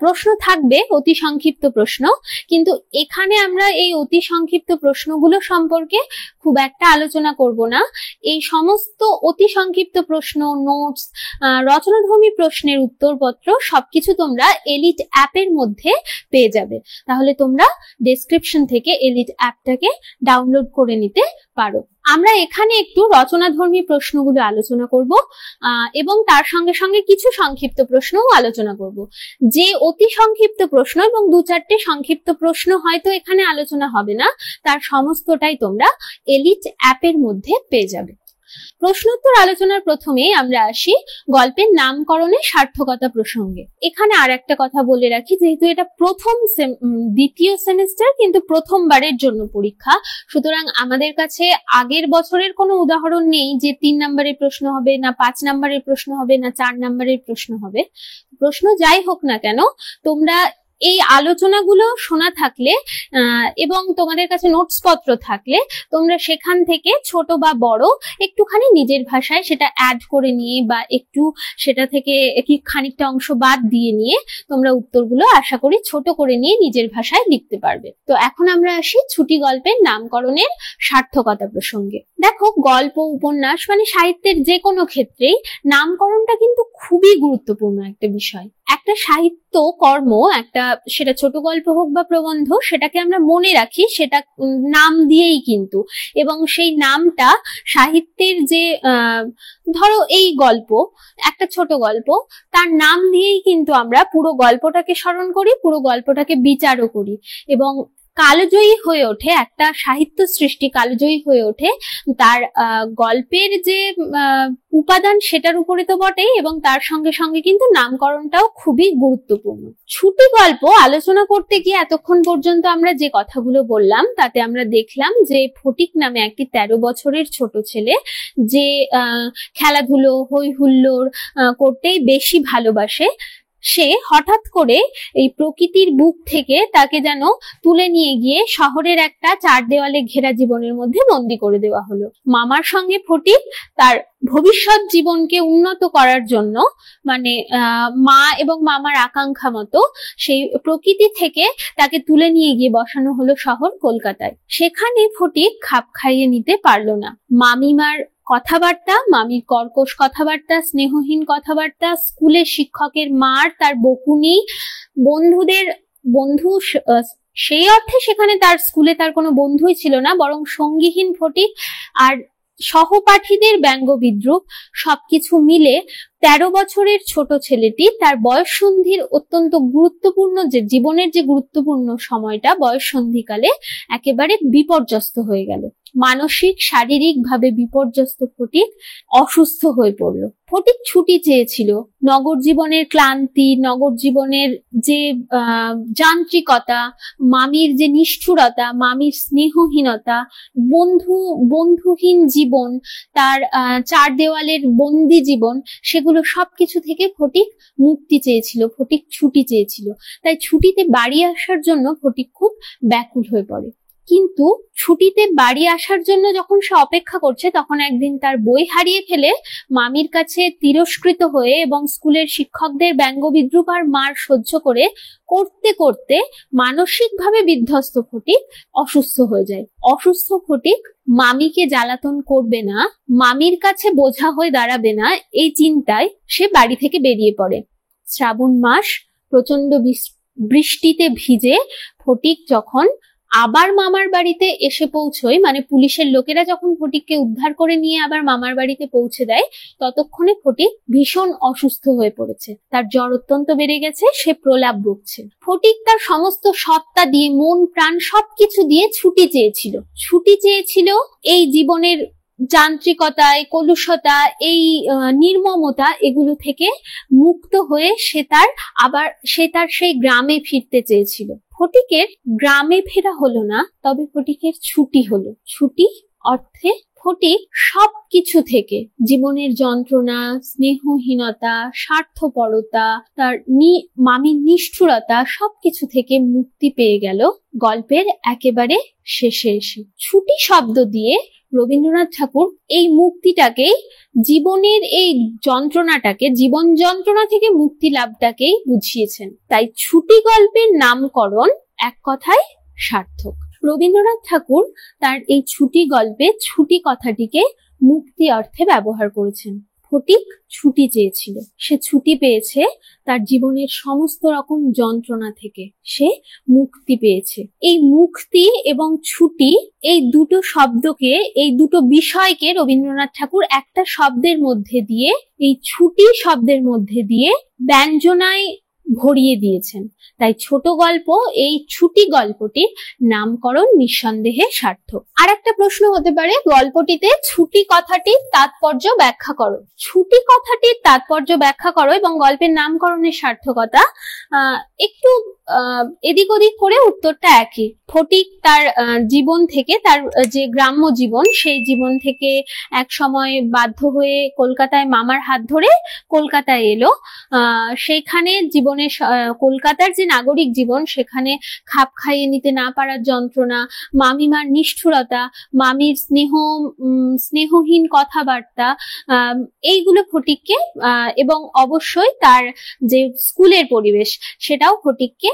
প্রশ্ন থাকবে অতি সংক্ষিপ্ত প্রশ্ন। কিন্তু এখানে আমরা এই অতি সংক্ষিপ্ত প্রশ্নগুলো সম্পর্কে খুব একটা আলোচনা করব না। এই সমস্ত অতি সংক্ষিপ্ত প্রশ্ন, নোটস, রচনাধর্মী প্রশ্নের উত্তরপত্র সবকিছু তোমরা এলিট অ্যাপের মধ্যে পেয়ে যাবে। তাহলে তোমরা ডেসক্রিপশন থেকে এলিট অ্যাপটাকে ডাউনলোড করে নিতে পারো। আমরা এখানে একটু রচনাধর্মী প্রশ্নগুলো আলোচনা করব এবং তার সঙ্গে সঙ্গে কিছু সংক্ষিপ্ত প্রশ্নও আলোচনা করব। যে অতি সংক্ষিপ্ত প্রশ্ন এবং 2-4টে সংক্ষিপ্ত প্রশ্ন হয়তো এখানে আলোচনা হবে না, তার সমস্তটাই তোমরা এলিট অ্যাপের মধ্যে পেয়ে যাবে। প্রশ্নোত্তর আলোচনার প্রথমে আমরা আসি গল্পের নামকরণের সার্থকতা প্রসঙ্গে। এখানে আর একটা কথা বলে রাখি, যেহেতু এটা দ্বিতীয় সেমিস্টার কিন্তু প্রথমবারের জন্য পরীক্ষা, সুতরাং আমাদের কাছে আগের বছরের কোনো উদাহরণ নেই যে 3 নম্বরের প্রশ্ন হবে না 5 নম্বরের প্রশ্ন হবে না 4 নম্বরের প্রশ্ন হবে। প্রশ্ন যাই হোক না কেন, তোমরা এই আলোচনাগুলো শোনা থাকলে এবং তোমাদের কাছে নোটস পত্র থাকলে তোমরা সেখান থেকে ছোট বা বড় একটুখানি নিজের ভাষায় সেটা অ্যাড করে নিয়ে বা একটু সেটা থেকে খানিকটা অংশ বাদ দিয়ে নিয়ে তোমরা উত্তরগুলো আশা করি ছোট করে নিয়ে নিজের ভাষায় লিখতে পারবে। তো এখন আমরা আসি ছুটি গল্পের নামকরণের সার্থকতা প্রসঙ্গে। দেখো, গল্প, উপন্যাস মানে সাহিত্যের যে কোনো ক্ষেত্রেই নামকরণটা কিন্তু খুবই গুরুত্বপূর্ণ একটা বিষয়। একটা সাহিত্য কর্ম, সেটা ছোট গল্প হোক বা প্রবন্ধ, সেটাকে আমরা মনে রাখি সেটা নাম দিয়েই কিন্তু, এবং সেই নামটা সাহিত্যের যে ধরো এই গল্প, একটা ছোট গল্প, তার নাম দিয়েই কিন্তু আমরা পুরো গল্পটাকে স্মরণ করি, পুরো গল্পটাকে বিচারও করি এবং কালজয়ী হয়ে ওঠে। একটা সাহিত্য সৃষ্টি কালজয়ী হয়ে ওঠে তার গল্পের যে উপাদান সেটার উপরে তো বটেই, এবং তার সঙ্গে সঙ্গে কিন্তু নামকরণটাও খুবই গুরুত্বপূর্ণ। ছুটি গল্প আলোচনা করতে গিয়ে এতক্ষণ পর্যন্ত আমরা যে কথাগুলো বললাম তাতে আমরা দেখলাম যে ফটিক নামে একটি 13 বছরের ছোট ছেলে, যে খেলাধুলো হই হুল্লোড় করতেই বেশি ভালোবাসে, সে হঠাৎ করে এই প্রকৃতির বুক থেকে তাকে যেন তুলে নিয়ে গিয়ে শহরের একটা 4 দেওয়ালে ঘেরা জীবনের মধ্যে বন্দী করে দেওয়া হলো। মামার সঙ্গে ফটিক তার ভবিষ্যৎ জীবনকে উন্নত করার জন্য, মানে মা এবং মামার আকাঙ্ক্ষা মতো সেই প্রকৃতি থেকে তাকে তুলে নিয়ে গিয়ে বসানো হলো শহর কলকাতায়। সেখানে ফটিক খাপ খাইয়ে নিতে পারলো না। মামিমার কথাবার্তা, মামির কর্কশ কথাবার্তা, স্নেহহীন কথাবার্তা, স্কুলের শিক্ষকের মার, তার বকুনি, বন্ধু সেই অর্থে সেখানে তার স্কুলে তার কোনো বন্ধুই ছিল না, বরং সঙ্গীহীন ফটিক আর সহপাঠীদের ব্যঙ্গ বিদ্রুপ সবকিছু মিলে 13 বছরের ছোট ছেলেটি তার বয়ঃসন্ধির অত্যন্ত গুরুত্বপূর্ণ জীবনের যে গুরুত্বপূর্ণ সময়টা বয়ঃসন্ধিকালে একেবারে বিপর্যস্ত হয়ে গেল। মানসিক শারীরিক ভাবে বিপর্যস্ত ফটিক অসুস্থ হয়ে পড়ল। ফটিক ছুটি চেয়েছিল। নগর জীবনের ক্লান্তি, নগর জীবনের যে যান্ত্রিকতা, মামির যে নিষ্ঠুরতা, মামির স্নেহহীনতা, বন্ধুহীন জীবন, তার 4 দেওয়ালের বন্দি জীবন, সেগুলো সবকিছু থেকে ফটিক মুক্তি চেয়েছিল, ফটিক ছুটি চেয়েছিল। তাই ছুটিতে বাড়ি আসার জন্য ফটিক খুব ব্যাকুল হয়ে পড়ে। কিন্তু ছুটিতে বাড়ি আসার জন্য যখন সে অপেক্ষা করছে, তখন একদিন তার বই হারিয়ে ফেলে মামির কাছে তিরস্কৃত হয়ে এবং স্কুলের শিক্ষকদের ব্যঙ্গ বিদ্রুপ আর মার সহ্য করতে করতে মানসিকভাবে বিধ্বস্ত ফটিক অসুস্থ হয়ে যায়। অসুস্থ ফটিক মামিকে জ্বালাতন করবে না, মামির কাছে বোঝা হয়ে দাঁড়াবে না, এই চিন্তায় সে বাড়ি থেকে বেরিয়ে পড়ে। শ্রাবণ মাস, প্রচন্ড বৃষ্টিতে ভিজে ফটিক যখন আবার মামার বাড়িতে এসে পৌঁছয়, মানে পুলিশের লোকেরা যখন ফটিককে উদ্ধার করে নিয়ে আবার মামার বাড়িতে পৌঁছে দেয়, ততক্ষণে ফটিক ভীষণ অসুস্থ হয়ে পড়েছে। তার জ্বর অত্যন্ত বেড়ে গেছে, সে প্রলাপ বকছে। ফটিক তার সমস্ত সত্তা দিয়ে, মন প্রাণ সবকিছু দিয়ে ছুটি চেয়েছিল এই জীবনের যান্ত্রিকতায়, কলুষতা, এই নির্মমতা, এগুলো থেকে মুক্ত হয়ে সে তার সেই গ্রামে ফিরতে চেয়েছিল। ফটিকের গ্রামে ফেরা হলো না, তবে ফটিকের ছুটি হলো। ছুটি অর্থে ফটিক সবকিছু থেকে, জীবনের যন্ত্রণা, স্নেহহীনতা, স্বার্থপরতা, তার মামির নিষ্ঠুরতা, সবকিছু থেকে মুক্তি পেয়ে গেল গল্পের একেবারে শেষে এসে। ছুটি শব্দ দিয়ে রবীন্দ্রনাথ ঠাকুর এই মুক্তিটাকেই, জীবনের এই যন্ত্রণাটাকে, জীবন যন্ত্রণা থেকে মুক্তি লাভটাকেই বুঝিয়েছেন। তাই ছুটি গল্পের নামকরণ এক কথায় সার্থক। রবীন্দ্রনাথ ঠাকুর তার এই ছুটি গল্পে ছুটি কথাটিকে মুক্তি অর্থে ব্যবহার করেছেন। ফটিক ছুটি চেয়েছিল, সে ছুটি পেয়েছে তার জীবনের সমস্ত রকম যন্ত্রণা থেকে, সে মুক্তি পেয়েছে। এই মুক্তি এবং ছুটি, এই দুটো শব্দকে, এই দুটো বিষয়কে রবীন্দ্রনাথ ঠাকুর একটা শব্দের মধ্যে দিয়ে, এই ছুটি শব্দের মধ্যে দিয়ে ব্যঞ্জনায় ভরিয়ে দিয়েছেন। তাই ছোট গল্প, এই ছুটি গল্পটির নামকরণ নিঃসন্দেহে সার্থক। আর একটা প্রশ্ন হতে পারে, গল্পটিতে ছুটি কথাটির তাৎপর্য ব্যাখ্যা করো। ছুটি কথাটির তাৎপর্য ব্যাখ্যা করো এবং গল্পের নামকরণের সার্থকতা, একটু এদিক ওদিক করে উত্তরটা একই। ফটিক তার জীবন থেকে, তার যে গ্রাম্য জীবন, সেই জীবন থেকে এক সময় বাধ্য হয়ে কলকাতায় মামার হাত ধরে কলকাতায় এলো। সেইখানে জীবনের, কলকাতার যে নাগরিক জীবন, সেখানে খাপ খাইয়ে নিতে না পারার যন্ত্রণা, মামিমার নিষ্ঠুরতা, মামির স্নেহহীন কথাবার্তা, এইগুলো ফটিককে, এবং অবশ্যই তার যে স্কুলের পরিবেশ, সেটাও ফটিককে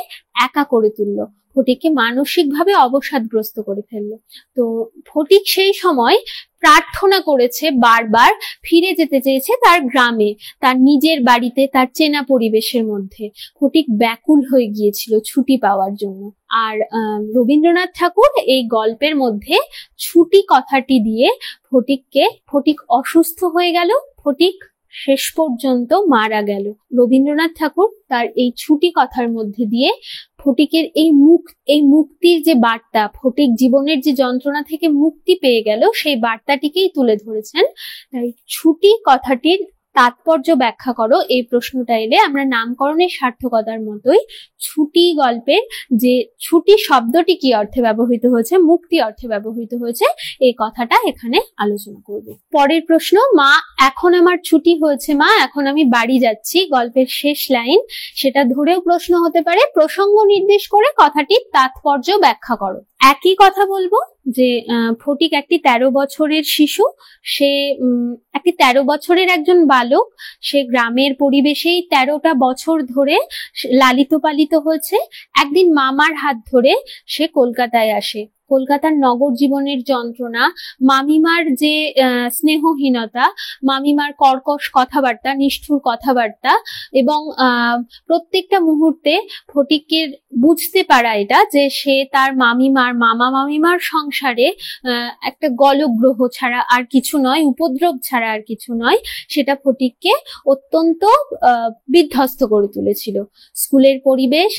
একা করে তুললো, ফটিককে মানসিকভাবে অবসাদগ্রস্ত করে ফেললো। তো ফটিক সেই সময় প্রার্থনা করেছে, বারবার ফিরে যেতে চেয়েছে তার গ্রামে, তার নিজের বাড়িতে, তার চেনা পরিবেশের মধ্যে। ফটিক ব্যাকুল হয়ে গিয়েছিল ছুটি পাওয়ার জন্য। আর রবীন্দ্রনাথ ঠাকুর এই গল্পের মধ্যে ছুটি কথাটি দিয়ে ফটিক অসুস্থ হয়ে গেল, ফটিক শেষ পর্যন্ত মারা গেল। রবীন্দ্রনাথ ঠাকুর তার এই ছুটি কথার মধ্যে দিয়ে ফটিকের এই মুক্তির যে বার্তা, ফটিক জীবনের যে যন্ত্রণা থেকে মুক্তি পেয়ে গেল, সেই বার্তাটিকেই তুলে ধরেছেন। তাই ছুটি কথাটির তাৎপর্য ব্যাখ্যা করো, এই প্রশ্নটা এলে আমরা নামকরণের সার্থকতার মতোই ছুটি গল্পের যে ছুটি শব্দটি কি অর্থে ব্যবহৃত হয়েছে, মুক্তি অর্থে ব্যবহৃত হয়েছে, এই কথাটা এখানে আলোচনা করব। পরের প্রশ্ন, মা এখন আমার ছুটি হয়েছে মা, এখন আমি বাড়ি যাচ্ছি, গল্পের শেষ লাইন, সেটা ধরেও প্রশ্ন হতে পারে। প্রসঙ্গ নির্দেশ করে কথাটির তাৎপর্য ব্যাখ্যা করো। একই কথা বলবো যে ফটিক একটি 13 বছরের শিশু, সে একটি 13 বছরের একজন বালক, সে গ্রামের পরিবেশেই 13টা বছর ধরে লালিত পালিত হয়েছে। একদিন মামার হাত ধরে সে কলকাতায় আসে। কলকাতার নগর জীবনের যন্ত্রণা, মামিমার যে স্নেহহীনতা, মামিমার কর্কশ কথাবার্তা, নিষ্ঠুর কথাবার্তা, এবং প্রত্যেকটা মুহূর্তে ফটিকের বুঝতে পারা এটা যে সে তার মামিমার সংসারে একটা গলগ্রহ ছাড়া আর কিছু নয়, উপদ্রব ছাড়া আর কিছু নয়, সেটা ফটিককে অত্যন্ত বিধ্বস্ত করে তুলেছিল। স্কুলের পরিবেশ,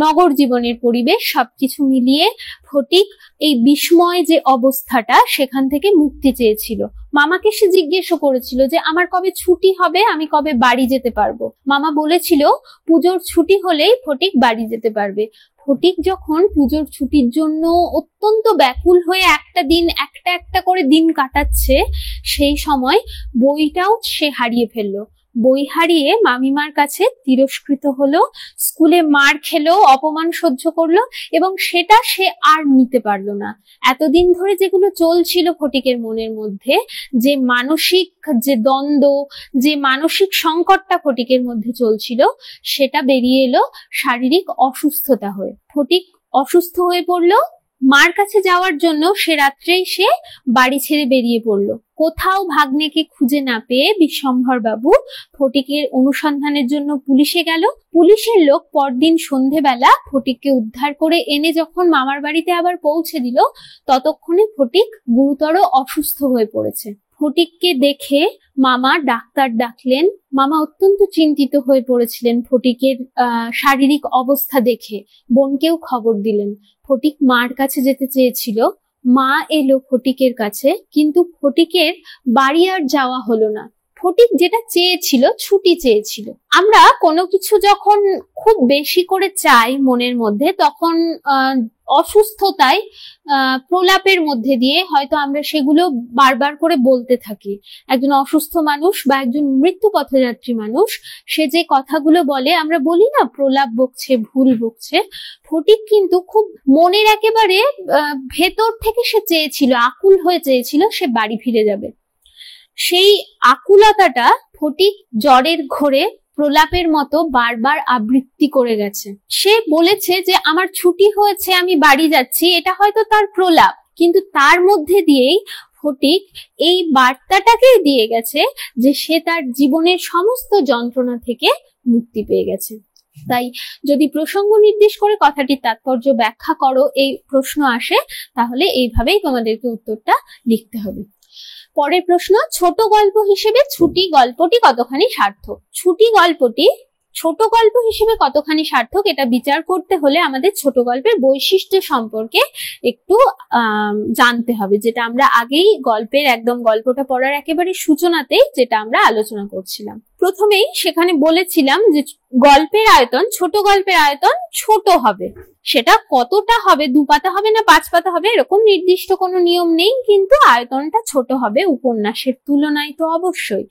নগর জীবনের পরিবেশ, সবকিছু মিলিয়ে ফটিক এই বিস্ময় যে অবস্থাটা, সেখান থেকে মুক্তি চেয়েছিল। মামাকে সে জিজ্ঞেসও করেছিল যে আমার কবে ছুটি হবে, আমি কবে বাড়ি যেতে পারবো। মামা বলেছিল পুজোর ছুটি হলেই ফটিক বাড়ি যেতে পারবে। ফটিক যখন পুজোর ছুটির জন্য অত্যন্ত ব্যাকুল হয়ে একটা করে দিন কাটাচ্ছে, সেই সময় বইটাও সে হারিয়ে ফেললো। বই হারিয়ে মামিমার কাছে তিরস্কৃত হলো, স্কুলে মার খেলো, অপমান সহ্য করলো, এবং সেটা সে আর নিতে পারলো না। এতদিন ধরে যেগুলো চলছিল ফটিকের মনের মধ্যে, যে মানসিক যে দ্বন্দ্ব, যে মানসিক সংকটটা ফটিকের মধ্যে চলছিল, সেটা বেরিয়ে এলো শারীরিক অসুস্থতা হয়ে। ফটিক অসুস্থ হয়ে পড়লো। মার কাছে যাওয়ার জন্য সে রাত্রেই সে বাড়ি ছেড়ে বেরিয়ে পড়লো। কোথাও ভাগ্নেকে খুঁজে না পেয়ে বিশ্বম্ভর বাবু ফটিকের অনুসন্ধানের জন্য পুলিশে গেল। পুলিশের লোক পরদিন সন্ধেবেলা ফটিককে উদ্ধার করে এনে যখন মামার বাড়িতে আবার পৌঁছে দিল, ততক্ষণে ফটিক গুরুতর অসুস্থ হয়ে পড়েছে। ফটিককে দেখে মামা ডাক্তার ডাকলেন। মামা অত্যন্ত চিন্তিত হয়ে পড়েছিলেন ফটিকের শারীরিক অবস্থা দেখে। বোনকেও খবর দিলেন। ফটিক মার কাছে যেতে চেয়েছিল, মা এলো ফটিকের কাছে, কিন্তু ফটিকের বাড়ি আর যাওয়া হলো না। ফটিক যেটা চেয়েছিল, ছুটি চেয়েছিল। আমরা কোনো কিছু যখন খুব বেশি করে চাই মনের মধ্যে, তখন অসুস্থতায় প্রলাপের মধ্যে দিয়ে হয়তো আমরা সেগুলো বারবার করে বলতে থাকি। একজন অসুস্থ মানুষ বা একজন মৃত্যু পথযাত্রী মানুষ, সে যে কথাগুলো বলে, আমরা বলি না প্রলাপ বকছে, ভুল বকছে। ফটিক কিন্তু খুব মনের একেবারে ভেতর থেকে সে চেয়েছিল, আকুল হয়ে চেয়েছিল সে বাড়ি ফিরে যাবে। সেই আকুলতাটা ফটিক জ্বরের ঘোরে প্রলাপের মতো বারবার আবৃত্তি করে গেছে। সে বলেছে যে আমার ছুটি হয়েছে, আমি বাড়ি যাচ্ছি, এটা হয়তো তার প্রলাপ, কিন্তু তার মধ্যে দিয়েই ফটিক এই বার্তাটাকেই দিয়ে গেছে যে সে তার জীবনের সমস্ত যন্ত্রণা থেকে মুক্তি পেয়ে গেছে। তাই যদি প্রসঙ্গ নির্দেশ করে কথাটির তাৎপর্য ব্যাখ্যা করো এই প্রশ্ন আসে, তাহলে এইভাবেই তোমাদেরকে উত্তরটা লিখতে হবে। পরের প্রশ্ন, ছোট গল্প হিসেবে ছুটি গল্পটি কতখানি সার্থক? ছুটি গল্পটি ছোট গল্প হিসেবে কতখানি সার্থক এটা বিচার করতে হলে আমাদের ছোট গল্পের বৈশিষ্ট্য সম্পর্কে একটু জানতে হবে, যেটা আমরা আগেই গল্পটা পড়ার একেবারে সূচনাতেই যেটা আমরা আলোচনা করছিলাম। প্রথমেই সেখানে বলেছিলাম যে ছোট গল্পের আয়তন ছোট হবে। সেটা কতটা হবে, 2 পাতা হবে না 5 পাতা হবে এরকম নির্দিষ্ট কোনো নিয়ম নেই, কিন্তু আয়তনটা ছোট হবে উপন্যাসের তুলনায় তো অবশ্যই।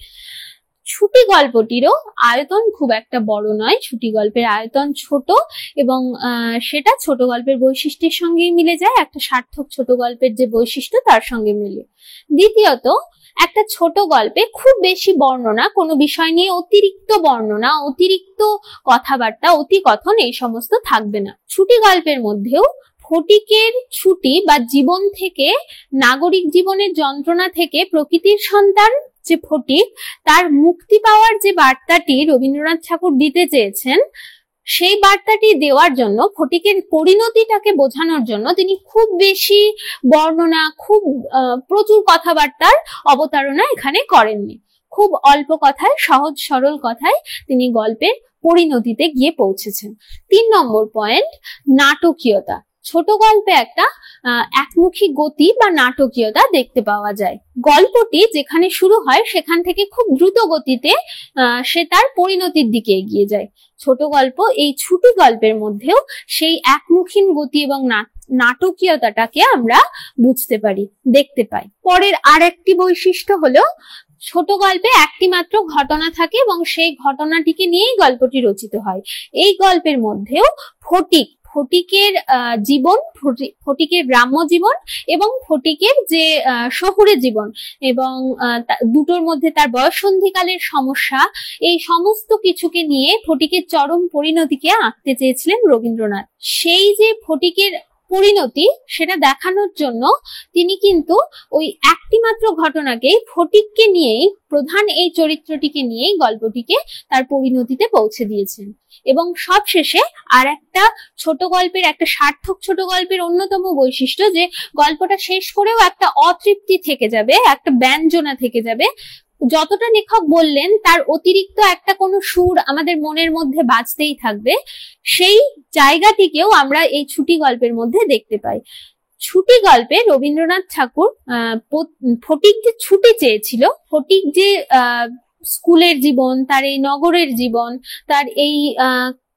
ছুটি গল্পটিরও আয়তন খুব একটা বড় নয়, ছুটি গল্পের আয়তন ছোট এবং সেটা ছোট গল্পের বৈশিষ্ট্যের সঙ্গেই মিলে যায়, একটা সার্থক ছোট গল্পের যে বৈশিষ্ট্য তার সঙ্গে মিলে। দ্বিতীয়ত, একটা ছোট গল্পে খুব বেশি বর্ণনা, কোনো বিষয় নিয়ে অতিরিক্ত বর্ণনা, অতিরিক্ত কথাবার্তা, অতিকথন এই সমস্ত থাকবে না। ছুটি গল্পের মধ্যেও ফটিকের ছুটি বা জীবন থেকে, নাগরিক জীবনের যন্ত্রণা থেকে প্রকৃতির সন্তান যে ফটিক, তার মুক্তি পাওয়ার যে বার্তাটি রবীন্দ্রনাথ ঠাকুর দিতে চেয়েছেন, সেই বার্তাটি দেওয়ার জন্য, ফটিকের পরিণতিটাকে বোঝানোর জন্য তিনি খুব বেশি বর্ণনা, প্রচুর কথাবার্তার অবতারণা এখানে করেননি। খুব অল্প কথায়, সহজ সরল কথায় তিনি গল্পের পরিণতিতে গিয়ে পৌঁছেছেন। 3 নম্বর পয়েন্ট, নাটকীয়তা। ছোট গল্পে একটা একমুখী গতি বা নাটকীয়তা দেখতে পাওয়া যায়। গল্পটি যেখানে শুরু হয় সেখান থেকে খুব দ্রুত গতিতে সে তার পরিণতির দিকে এগিয়ে যায়। ছোট গল্প, এই ছুটি গল্পের মধ্যেও সেই একমুখী গতি এবং নাটকীয়তাটাকে আমরা বুঝতে পারি, দেখতে পাই। পরের আরেকটি বৈশিষ্ট্য হলো, ছোট গল্পে একটি মাত্র ঘটনা থাকে এবং সেই ঘটনাটিকে নিয়েই গল্পটি রচিত হয়। এই গল্পের মধ্যেও ফটিকের জীবন, ফটিকের গ্রাম্য জীবন এবং ফটিকের যে শহুরে জীবন এবং দুটোর মধ্যে তার বয়ঃসন্ধিকালের সমস্যা, এই সমস্ত কিছুকে নিয়ে ফটিকের চরম পরিণতিকে আঁকতে চেয়েছিলেন রবীন্দ্রনাথ। সেই যে ফটিকের পরিণতি, সেটা দেখানোর জন্য তিনি কিন্তু ওই একটি মাত্র ঘটনাকেই, ফটিককে নিয়েই, প্রধান এই চরিত্রটিকে নিয়েই গল্পটিকে তার পরিণতিতে পৌঁছে দিয়েছেন। এবং সবশেষে আর একটা ছোট গল্পের, একটা সার্থক ছোট গল্পের অন্যতম বৈশিষ্ট্য, যে গল্পটা শেষ করেও একটা অতৃপ্তি থেকে যাবে, একটা ব্যঞ্জনা থেকে যাবে। যতটা লেখক বললেন তার অতিরিক্ত একটা কোনো সুর আমাদের মনের মধ্যে বাজতেই থাকবে, সেই জায়গাটিকেও আমরা এই ছুটি গল্পের মধ্যে দেখতে পাই। ছুটি গল্পে রবীন্দ্রনাথ ঠাকুর ফটিক যে ছুটি চেয়েছিল, ফটিক যে স্কুলের জীবন, তার এই নগরের জীবন, তার এই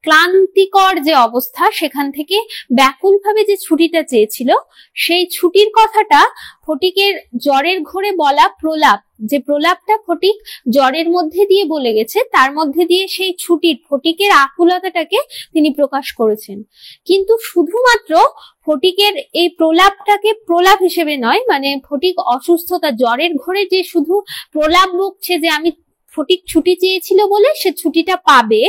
ক্লান্তিকর যে অবস্থা, সেখান থেকে ব্যাকুলভাবে যে ছুটিটা চেয়েছিল, সেই ছুটির কথাটা ফটিকের জ্বরের ঘোরে বলা প্রলাপ, যে প্রলাপটা ফটিক জ্বরের মধ্যে দিয়ে বলে গেছে, তার মধ্যে দিয়ে সেই ছুটির, ফটিকের আকুলতাটাকে তিনি প্রকাশ করেছেন। কিন্তু শুধুমাত্র ফটিকের এই প্রলাপটাকে প্রলাপ হিসেবে নয়, মানে ফটিক অসুস্থতা, জ্বরের ঘোরে যে শুধু প্রলাপ বকছে যে আমি, ফটিক ছুটি চেয়েছিল বলে সে ছুটিটা পাবে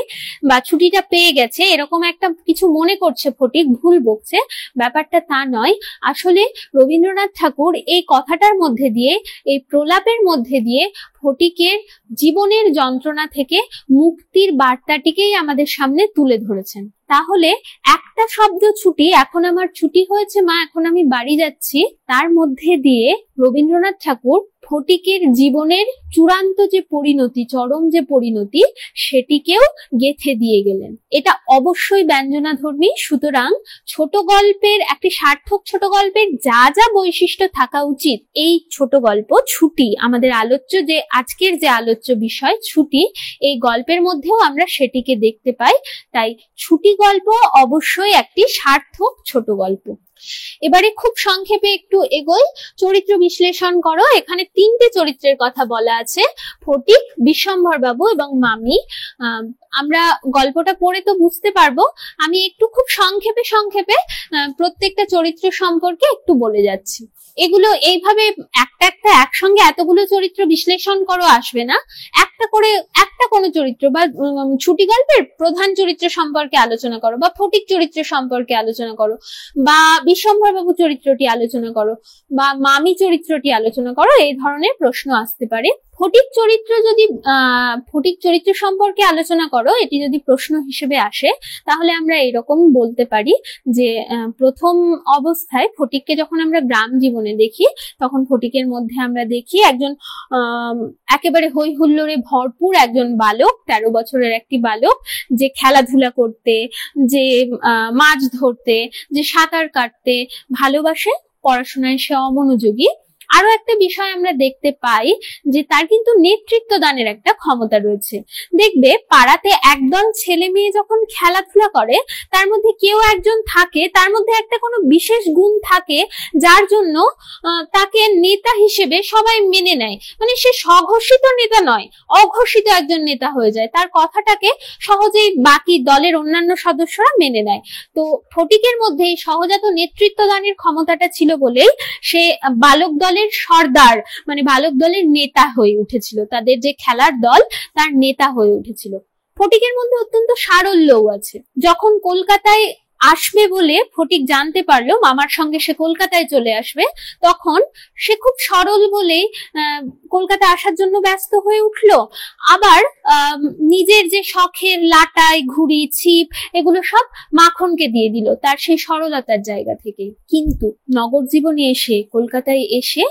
বা ছুটিটা পেয়ে গেছে, এরকম একটা কিছু মনে করছে ফটিক, ভুল বকছে, ব্যাপারটা তা নয়। আসলে রবীন্দ্রনাথ ঠাকুর এই কথাটার মধ্যে দিয়ে, এই প্রলাপের মধ্যে দিয়ে ফটিকের জীবনের যন্ত্রণা থেকে মুক্তির বার্তাটিকেই আমাদের সামনে তুলে ধরেছেন। তাহলে একটা শব্দ ছুটি, এখন আমার ছুটি হয়েছে মা, এখন আমি বাড়ি যাচ্ছি, তার মধ্যে দিয়ে রবীন্দ্রনাথ ঠাকুর ফটিকের জীবনের চূড়ান্ত যে পরিণতি, চরম যে পরিণতি, সেটিকেও গেঁথে দিয়ে গেলেন। এটা অবশ্যই ব্যঞ্জনাধর্মী। সুতরাং ছোট গল্পের, একটি সার্থক ছোট গল্পের যা যা বৈশিষ্ট্য থাকা উচিত, এই ছোট গল্প ছুটি, আমাদের আলোচ্য যে আজকের যে আলোচ্য বিষয় ছুটি, এই গল্পের মধ্যেও আমরা সেটিকে দেখতে পাই। তাই ছুটি গল্প অবশ্যই একটি সার্থক ছোট গল্প। এবারে খুব সংক্ষেপে একটু এগোই, চরিত্র বিশ্লেষণ করো। এখানে 3টে চরিত্রের কথা বলা আছে, ফটিক, বিশ্বম্ভর বাবু এবং মামি। আমরা গল্পটা পড়ে তো বুঝতে পারবো, আমি একটু খুব সংক্ষেপে প্রত্যেকটা চরিত্র সম্পর্কে একটু বলে যাচ্ছি। এগুলো এইভাবে একটা একসঙ্গে এতগুলো চরিত্র বিশ্লেষণ করো আসবে না, একটা একটা কোনো চরিত্র বা ছুটি গল্পের প্রধান চরিত্র সম্পর্কে আলোচনা করো, বা ফটিক চরিত্র সম্পর্কে আলোচনা করো, বা বিশ্বম্ভর বাবু চরিত্রটি আলোচনা করো, বা মামি চরিত্রটি আলোচনা করো, এই ধরনের প্রশ্ন আসতে পারে। ফটিক চরিত্র সম্পর্কে আলোচনা করো, এটি যদি প্রশ্ন হিসেবে আসে তাহলে আমরা এরকম বলতে পারি যে প্রথম অবস্থায় ফটিককে যখন আমরা গ্রাম জীবনে দেখি, তখন ফটিকের মধ্যে আমরা দেখি একজন একেবারে হই হুল্লোড়ে ভরপুর একজন বালক, 13 বছরের একটি বালক, যে খেলাধুলা করতে, যে মাছ ধরতে, যে সাঁতার কাটতে ভালোবাসে, পড়াশোনায় সে অমনোযোগী। আরো একটা বিষয় আমরা দেখতে পাই যে তার কিন্তু নেতৃত্ব দানের একটা ক্ষমতা রয়েছে। দেখবে পাড়াতে একদল ছেলে মেয়ে যখন খেলাধুলা করে, তার মধ্যে কেউ একজন থাকে, তার মধ্যে একটা কোনো বিশেষ গুণ থাকে যার জন্য তাকে নেতা হিসেবে সবাই মেনে নেয়। মানে সে স্বঘোষিত নেতা নয়, অঘোষিত একজন নেতা হয়ে যায়, তার কথাটাকে সহজেই বাকি দলের অন্যান্য সদস্যরা মেনে নেয়। তো ফটিকের মধ্যে এই সহজাত নেতৃত্ব দানের ক্ষমতাটা ছিল বলেই সে বালক দলের সর্দার, মানে বালক দলের নেতা হয়ে উঠেছিল, তাদের যে খেলার দল তার নেতা হয়ে উঠেছিল। ফটিকের মধ্যে অত্যন্ত সারল্যও আছে। যখন কলকাতায় আসবে বলে ফটিক জানতে পারলো মামার সঙ্গে সে কলকাতায় চলে আসবে, তখন সে খুব সরল বলেই কলকাতা আসার জন্য ব্যস্ত হয়ে উঠলো। আবার নিজের যে শখের লাটাই, ঘুড়ি, ছিপ, এগুলো সব মাখনকে দিয়ে দিল তার সেই সরলতার জায়গা থেকে। কিন্তু নগর জীবনে এসে, কলকাতায় এসে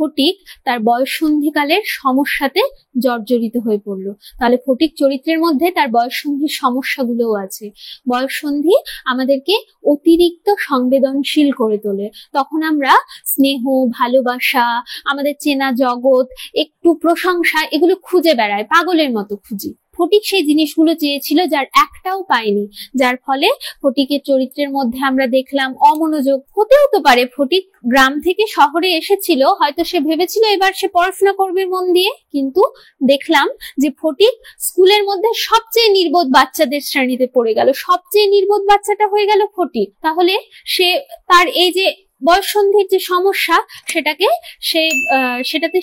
ফটিক তার বয়ঃসন্ধিকালের সমস্যাতে জর্জরিত হয়ে পড়লো। তাহলে ফটিক চরিত্রের মধ্যে তার বয়ঃসন্ধির সমস্যাগুলোও আছে। বয়ঃসন্ধি আমাদেরকে অতিরিক্ত সংবেদনশীল করে তোলে। তখন আমরা স্নেহ, ভালোবাসা, আমাদের চেনা জগৎ, একটু প্রশংসা, এগুলো খুঁজে বেড়াই, পাগলের মতো খুঁজি। ফটিক সেই জিনিসগুলো চেয়েছিল, যার একটাও পায়নি, যার ফলে ফটিকের চরিত্রের মধ্যে আমরা দেখলাম অমনোযোগ। হতেও তো পারে ফটিক গ্রাম থেকে শহরে এসেছিল, হয়তো সে ভেবেছিল এবার সে পড়াশোনা করবে মন দিয়ে, কিন্তু দেখলাম যে ফটিক স্কুলের মধ্যে সবচেয়ে নির্বোধ বাচ্চাদের শ্রেণীতে পড়ে গেল, সবচেয়ে নির্বোধ বাচ্চাটা হয়ে গেল ফটিক। তাহলে সে তার এই যে বয়ঃসন্ধির যে সমস্যা, সেটাতে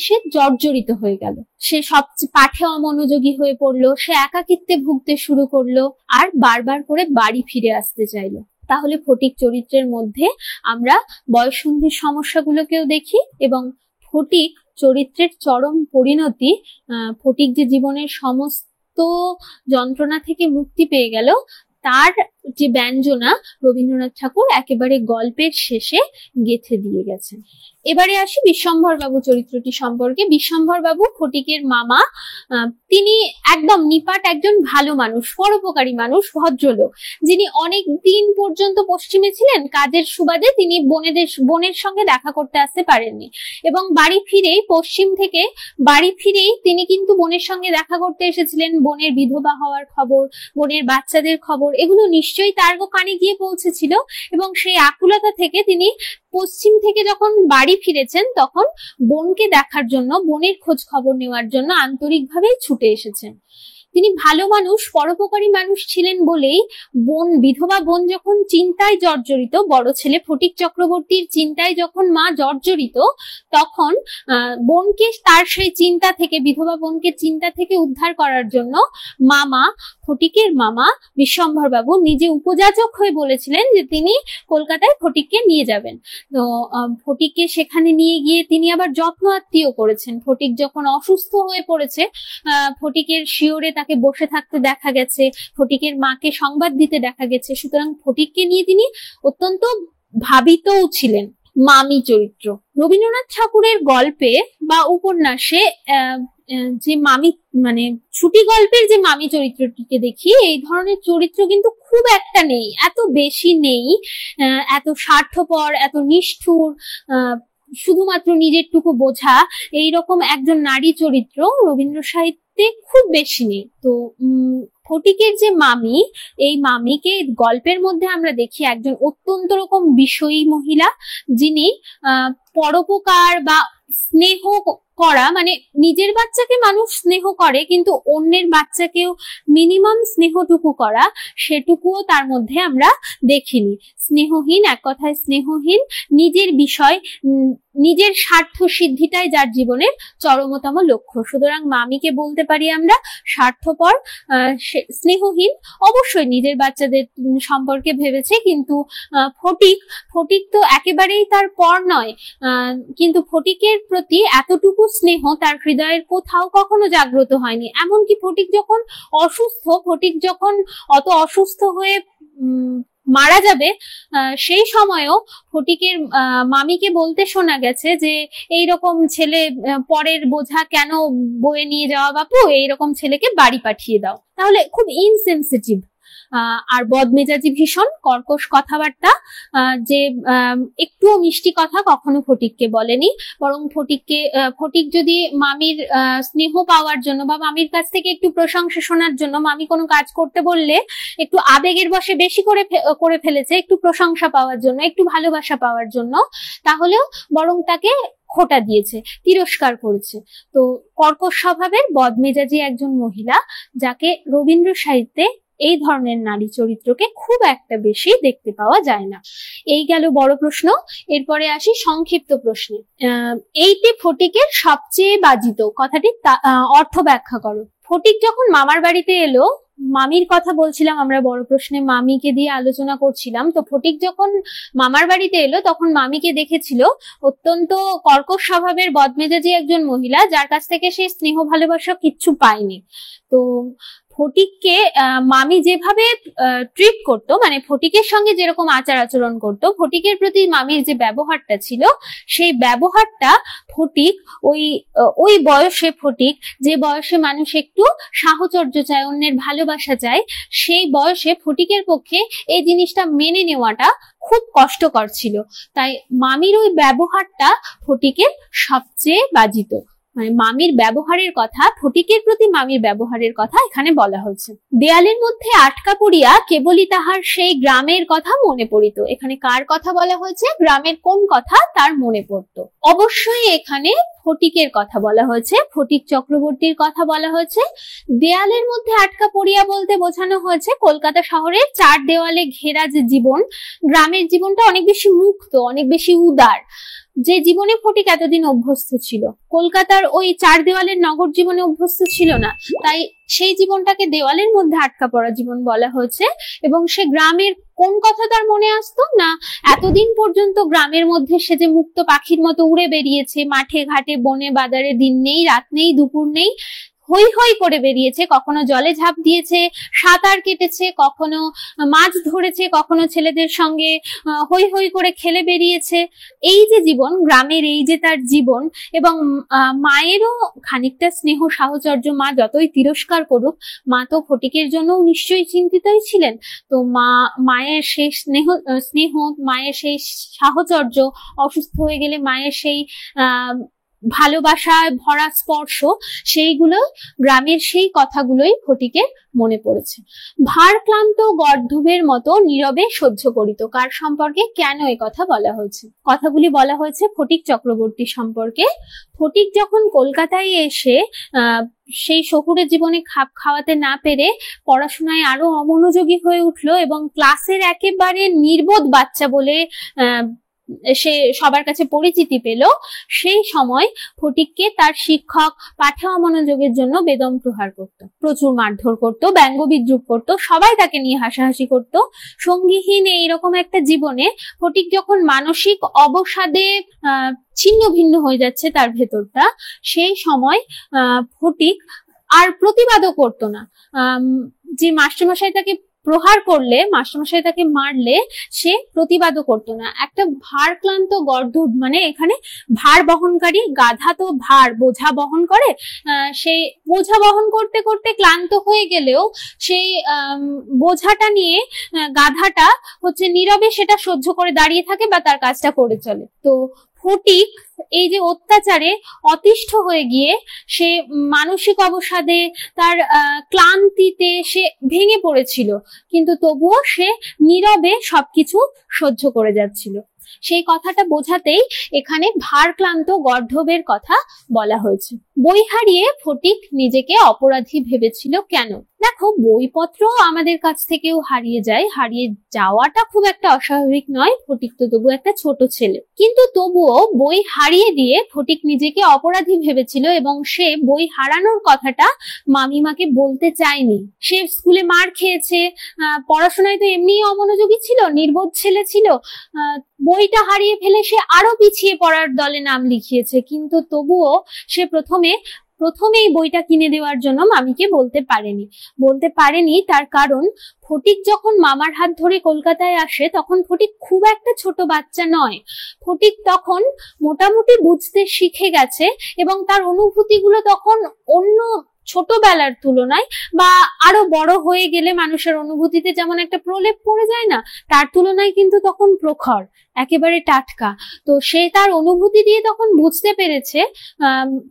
সে জর্জরিত হয়ে গেল। সে সবচেয়ে পাঠে অমনোযোগী হয়ে পড়লো, সে একাকিত্বে ভুগতে শুরু করলো, আর বারবার করে বাড়ি ফিরে আসতে চাইলো। তাহলে ফটিক চরিত্রের মধ্যে আমরা বয়ঃসন্ধির সমস্যাগুলোকেও দেখি, এবং ফটিক চরিত্রের চরম পরিণতি, ফটিক যে জীবনের সমস্ত যন্ত্রণা থেকে মুক্তি পেয়ে গেল, তার যে ব্যঞ্জনা রবীন্দ্রনাথ ঠাকুর একেবারে গল্পের শেষে গেঁথে দিয়ে গেছেন। এবারে আসি বিশ্বম্ভর বাবু চরিত্রটি সম্পর্কে। বিশ্বম্ভর বাবু ফটিকের মামা। তিনি একদম নিপাট একজন ভালো মানুষ, পরোপকারী মানুষ, ভদ্রলোক, যিনি অনেক দিন পর্যন্ত পশ্চিমে ছিলেন। কাজের সুবাদে তিনি বোনের সঙ্গে দেখা করতে আসতে পারেননি, এবং পশ্চিম থেকে বাড়ি ফিরেই তিনি কিন্তু বোনের সঙ্গে দেখা করতে এসেছিলেন। বোনের বিধবা হওয়ার খবর, বোনের বাচ্চাদের খবর, এগুলো নিশ্চয়ই তার কানে গিয়ে পৌঁছেছিল, এবং সেই আকুলতা থেকে তিনি পশ্চিম থেকে যখন বাড়ি ফিরেছেন, তখন বোনকে দেখার জন্য, বোনের খোঁজ খবর নেওয়ার জন্য আন্তরিকভাবেই ছুটে এসেছেন। তিনি ভালো মানুষ, পরোপকারী মানুষ ছিলেন বলেই বিধবা বোন যখন চিন্তায় জর্জরিত, বড় ছেলে ফটিক চক্রবর্তীর চিন্তায় যখন মা জর্জরিত, তখন বোনকে তার সেই চিন্তা থেকে, বিধবা বোনকে চিন্তা থেকে উদ্ধার করার জন্য ফটিকের মামা বিশ্বম্ভর বাবু নিজে উপযাচক হয়ে বলেছিলেন যে তিনি কলকাতায় ফটিককে নিয়ে যাবেন। তো ফটিককে সেখানে নিয়ে গিয়ে তিনি আবার যত্ন আত্মীয় করেছেন। ফটিক যখন অসুস্থ হয়ে পড়েছে, ফটিকের শিওরে তাকে বসে থাকতে দেখা গেছে, ফটিকের মাকে সংবাদ দিতে দেখা গেছে। সুতরাং ফটিককে নিয়ে তিনি অত্যন্ত ভাবিতও ছিলেন। মামি চরিত্র রবীন্দ্রনাথ ঠাকুরের গল্পে বা উপন্যাসে যে মামি, মানে ছুটি গল্পের যে মামি চরিত্রটিকে দেখি, এই ধরনের চরিত্র কিন্তু খুব একটা নেই, এত বেশি নেই। এত স্বার্থপর, এত নিষ্ঠুর, শুধুমাত্র নিজেরটুকু বোঝা, এইরকম একজন নারী চরিত্র রবীন্দ্র সাহিত্যে খুব বেশি নেই। তো ফটিকের যে মামি, এই মামিকে গল্পের মধ্যে আমরা দেখি একজন অত্যন্ত রকম বিষয়ী মহিলা, যিনি পরোপকার বা স্নেহ করা, মানে নিজের বাচ্চাকে মানুষ স্নেহ করে কিন্তু অন্যের বাচ্চাকেও মিনিমাম স্নেহটুকু করা, সেটুকুও তার মধ্যে আমরা দেখিনি। স্নেহহীন, এক কথায় স্নেহহীন, নিজের বিষয়, নিজের স্বার্থ সিদ্ধিটাই যার জীবনের চরমতম লক্ষ্য। সুতরাং মামিকে বলতে পারি আমরা স্বার্থপর, স্নেহহীন। অবশ্যই নিজের বাচ্চাদের সম্পর্কে ভেবেছে, কিন্তু ফটিক তো একেবারেই তার পর নয়, কিন্তু ফটিকের প্রতি এতটুকু স্নেহ তার হৃদয়ের কোথাও কখনো জাগ্রত হয়নি। এমনকি ফটিক যখন অসুস্থ হয়ে মারা যাবে, সেই সময়ও ফটিকের মামিকে বলতে শোনা গেছে যে এইরকম ছেলে, পরের বোঝা কেন বয়ে নিয়ে যাওয়া বাপু, এইরকম ছেলেকে বাড়ি পাঠিয়ে দাও। তাহলে খুব ইনসেনসিটিভ আর বদমেজাজি, ভীষণ কর্কশ কথাবার্তা, যে একটুও মিষ্টি কথা কখনো ফটিককে বলেনি। বরং ফটিক যদি মামির স্নেহ পাওয়ার জন্য বা মামির কাছ থেকে একটু প্রশংসা শোনার জন্য, মামি কোনো কাজ করতে বললে একটু আবেগের বশে বেশি করে ফেলেছে, একটু প্রশংসা পাওয়ার জন্য, একটু ভালোবাসা পাওয়ার জন্য, তাহলেও বরং তাকে খোঁটা দিয়েছে, তিরস্কার করেছে। তো কর্কশ স্বভাবের বদমেজাজি একজন মহিলা, যাকে রবীন্দ্র সাহিত্যে এই ধরনের নারী চরিত্রকে খুব একটা বেশি দেখতে পাওয়া যায় না। এই গেল বড় প্রশ্ন। এরপরে আসি সংক্ষিপ্ত প্রশ্নে। এইটি ফটিকের সবচেয়ে বাজিত কথাটি অর্থ ব্যাখ্যা করো। ফটিক যখন মামার বাড়িতে এলো, মামির কথা বলছিলাম আমরা বড় প্রশ্নে, মামিকে দিয়ে আলোচনা করছিলাম। তো ফটিক যখন মামার বাড়িতে এলো তখন মামিকে দেখেছিল অত্যন্ত কর্কশ স্বভাবের বদমেজাজি একজন মহিলা, যার কাছ থেকে সে স্নেহ ভালোবাসা কিচ্ছু পায়নি। তো ফটিককে মামি যেভাবে ট্রিট করতো, মানে ফটিকের সঙ্গে যেরকম আচার আচরণ করতো, ফটিকের প্রতি মামির যে ব্যবহারটা ছিল, সেই ব্যবহারটা ফটিক ওই বয়সে, ফটিক যে বয়সে মানুষ একটু সাহচর্য চায়, অন্যের ভালোবাসা চায়, সেই বয়সে ফটিকের পক্ষে এই জিনিসটা মেনে নেওয়াটা খুব কষ্টকর ছিল। তাই মামির ওই ব্যবহারটা ফটিকের সবচেয়ে বাজিত। মানে মামির ব্যবহারের কথা, ফটিকের প্রতি মামির ব্যবহারের কথা এখানে বলা হয়েছে। দেয়ালের মধ্যে আটকা পড়িয়া কেবলই তাহার সেই গ্রামের কথা মনে পড়িত। এখানে কার কথা বলা হয়েছে? গ্রামের কোন কথা তার মনে পড়তো? অবশ্যই এখানে ফটিকের কথা বলা হয়েছে, ফটিক চক্রবর্তীর কথা বলা হয়েছে। দেয়ালের মধ্যে আটকা পড়িয়া বলতে বোঝানো হয়েছে কলকাতা শহরের চার দেওয়ালে ঘেরা যে জীবন, গ্রামের জীবনটা অনেক বেশি মুক্ত, অনেক বেশি উদার, যে জীবনে ফটিক এতদিন অভ্যস্ত ছিল। কলকাতার ওই চার দেওয়ালের নগর জীবনে অভ্যস্ত ছিল না, তাই সেই জীবনটাকে দেওয়ালের মধ্যে আটকা পড়া জীবন বলা হয়েছে। এবং সে গ্রামের কোন কথা তার মনে আসতো না, এতদিন পর্যন্ত গ্রামের মধ্যে সে যে মুক্ত পাখির মতো উড়ে বেরিয়েছে, মাঠে ঘাটে বনে বাজারে, দিন নেই রাত নেই দুপুর নেই, হই হই করে বেরিয়েছে, কখনো জলে ঝাঁপ দিয়েছে, সাঁতার কেটেছে, কখনো মাছ ধরেছে, কখনো ছেলেদের সঙ্গে হই হই করে খেলে বেরিয়েছে। এই যে জীবন, গ্রামের এই যে তার জীবন, এবং মায়েরও খানিকটা স্নেহ সাহচর্য, মা যতই তিরস্কার করুক, মা তো ফটিকের জন্য নিশ্চয়ই চিন্তিতই ছিলেন। তো মায়ের সেই স্নেহ, মায়ের সেই সাহচর্য, অসুস্থ হয়ে গেলে মায়ের সেই ভালোবাসায় ভরা স্পর্শ, সেইগুলো, গ্রামের সেই কথাগুলোই ফটিকের মনে পড়েছে। ভার ক্লান্ত গর্ধবের মতো নীরবে সহ্য করিত। কার সম্পর্কে, কেন এই কথা বলা হয়েছে? কথাগুলি বলা হয়েছে ফটিক চক্রবর্তী সম্পর্কে। ফটিক যখন কলকাতায় এসে সেই শহুরে জীবনে খাপ খাওয়াতে না পেরে পড়াশোনায় আরো অমনোযোগী হয়ে উঠলো এবং ক্লাসের একেবারে নির্বোধ বাচ্চা বলে সে সবার কাছে পরিচিতি পেল, সেই সময় ফটিককে তার শিক্ষক পাঠে অমনোযোগের জন্য বেদম প্রহার করত, প্রচুর মারধর করত, ব্যঙ্গ বিদ্রুপ করত, সবাই তাকে নিয়ে হাসাহাসি করত। সঙ্গীহীন এইরকম একটা জীবনে ফটিক যখন মানসিক অবসাদে ছিন্ন ভিন্ন হয়ে যাচ্ছে তার ভেতরটা, সেই সময় ফটিক আর প্রতিবাদও করতো না। যে মাস্টারমশাই তাকে প্রহার করলে, মাস্টারমশাই তাকে মারলে, সে প্রতিবাদও করতো না। একটা ভার ক্লান্ত গর্ধব, মানে এখানে ভার বহনকারী, গাধা তো ভার বোঝা বহন করে, সেই বোঝা বহন করতে করতে ক্লান্ত হয়ে গেলেও সেই বোঝাটা নিয়ে গাধাটা হচ্ছে নীরবে সেটা সহ্য করে দাঁড়িয়ে থাকে বা তার কাজটা করে চলে। তো ফটিক এই যে অত্যাচারে অতিষ্ঠ হয়ে গিয়ে সে মানসিক অবসাদে, তার ক্লান্তিতে সে ভেঙে পড়েছিল, কিন্তু তবুও সে নীরবে সবকিছু সহ্য করে যাচ্ছিল। সেই কথাটা বোঝাতেই এখানে ভারক্লান্ত গর্ধবের কথা বলা হয়েছে। বই হারিয়ে ফটিক নিজেকে অপরাধী ভেবেছিল কেন? দেখো, বইপত্র আমাদের কাছ থেকেও হারিয়ে যায়, হারিয়ে যাওয়াটা খুব একটা অস্বাভাবিক নয়। ফটিক তো তবু একটা ছোট ছেলে, কিন্তু তবুও বই হারিয়ে দিয়ে ফটিক নিজেকে অপরাধী ভেবেছিল এবং সে বই হারানোর কথাটা মামিমাকে বলতে চায়নি। সে স্কুলে মার খেয়েছে, পড়াশোনায় তো এমনিই অমনোযোগী ছিল, নির্বোধ ছেলে ছিল, বইটা হারিয়ে ফেলে সে আরো পিছিয়ে পড়ার দলে নাম লিখিয়েছে, কিন্তু তবুও সে প্রথমেই বইটা কিনে দেওয়ার জন্য মামিকে বলতে পারেনি। তার কারণ ফটিক যখন মামার হাত ধরে কলকাতায় আসে তখন ফটিক খুব একটা ছোট বাচ্চা নয়। ফটিক তখন মোটামুটি বুঝতে শিখে গেছে এবং তার অনুভূতিগুলো তখন অন্য ছোটবেলার তুলনায় বা আরো বড় হয়ে গেলে মানুষের অনুভূতিতে যেমন একটা প্রলেপ পড়ে যায় না, তার তুলনায় কিন্তু তখন প্রখর, একেবারে টাটকা। তো সে তার অনুভূতি দিয়ে তখন বুঝতে পেরেছে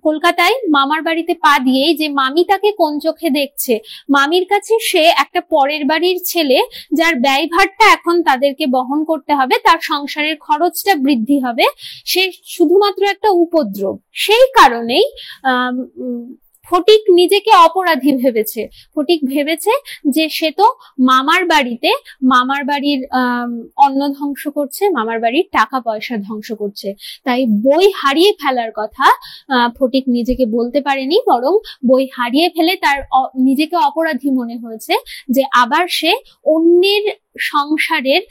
কলকাতায় মামার বাড়িতে পা দিয়েই যে মামি তাকে কোন চোখে দেখছে। মামির কাছে সে একটা পরের বাড়ির ছেলে, যার ব্যয়ভারটা এখন তাদেরকে বহন করতে হবে, তার সংসারের খরচটা বৃদ্ধি হবে, সে শুধুমাত্র একটা উপদ্রব। সেই কারণেই ফটিক নিজেকে অপরাধী ভেবেছে। ফটিক ভেবেছে যে সে তো মামার বাড়ির অন্ন ধ্বংস করছে, মামার বাড়ির টাকা পয়সা ধ্বংস করছে। তাই বই হারিয়ে ফেলার কথা ফটিক নিজেকে বলতে পারেনি, বরং বই হারিয়ে ফেলে তার নিজেকে অপরাধী মনে হয়েছে যে আবার সে অন্যের সংসারের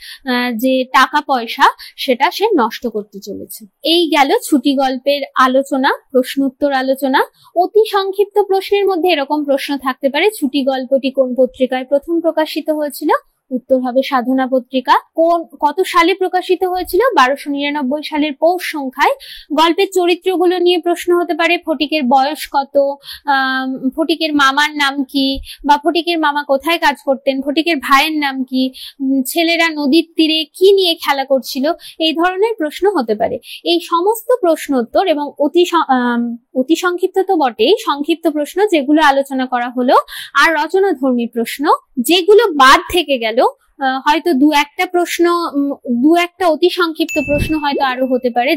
যে টাকা পয়সা সেটা সে নষ্ট করতে চলেছে। এই গেল ছুটি গল্পের আলোচনা, প্রশ্ন উত্তর আলোচনা। অতি সংক্ষিপ্ত প্রশ্নের মধ্যে এরকম প্রশ্ন থাকতে পারে: ছুটি গল্পটি কোন পত্রিকায় প্রথম প্রকাশিত হয়েছিল? উত্তর হবে সাধনা পত্রিকা। কত সালে প্রকাশিত হয়েছিল? 1299 সালের পৌষ সংখ্যায়। গল্পের চরিত্রগুলো নিয়ে প্রশ্ন হতে পারে: ফটিকের বয়স কত, ফটিকের মামার নাম কি, বা ফটিকের মামা কোথায় কাজ করতেন, ফটিকের ভাইয়ের নাম কি, ছেলেরা নদীর তীরে কি নিয়ে খেলা করছিল, এই ধরনের প্রশ্ন হতে পারে। এই সমস্ত প্রশ্ন উত্তর এবং অতি সংক্ষিপ্ত তো বটেই, সংক্ষিপ্ত প্রশ্ন যেগুলো আলোচনা করা হলো, আর রচনাধর্মী প্রশ্ন যেগুলো বাদ থেকে গেল, হয়তো দু একটা অতি সংক্ষিপ্ত প্রশ্ন হয়তো আরো হতে পারে,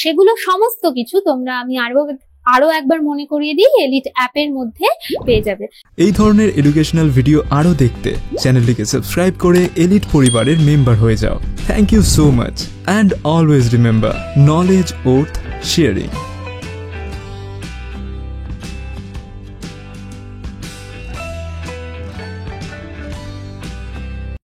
সেগুলো সমস্ত কিছু তোমরা আমি আরো একবার মনে করিয়ে দিই, এলিট অ্যাপের মধ্যে পেয়ে যাবে। এই ধরনের এডুকেশনাল ভিডিও আরো দেখতে চ্যানেলটিকে সাবস্ক্রাইব করে এলিট পরিবারের মেম্বার হয়ে যাও। Thank you so much, and always remember, knowledge worth sharing.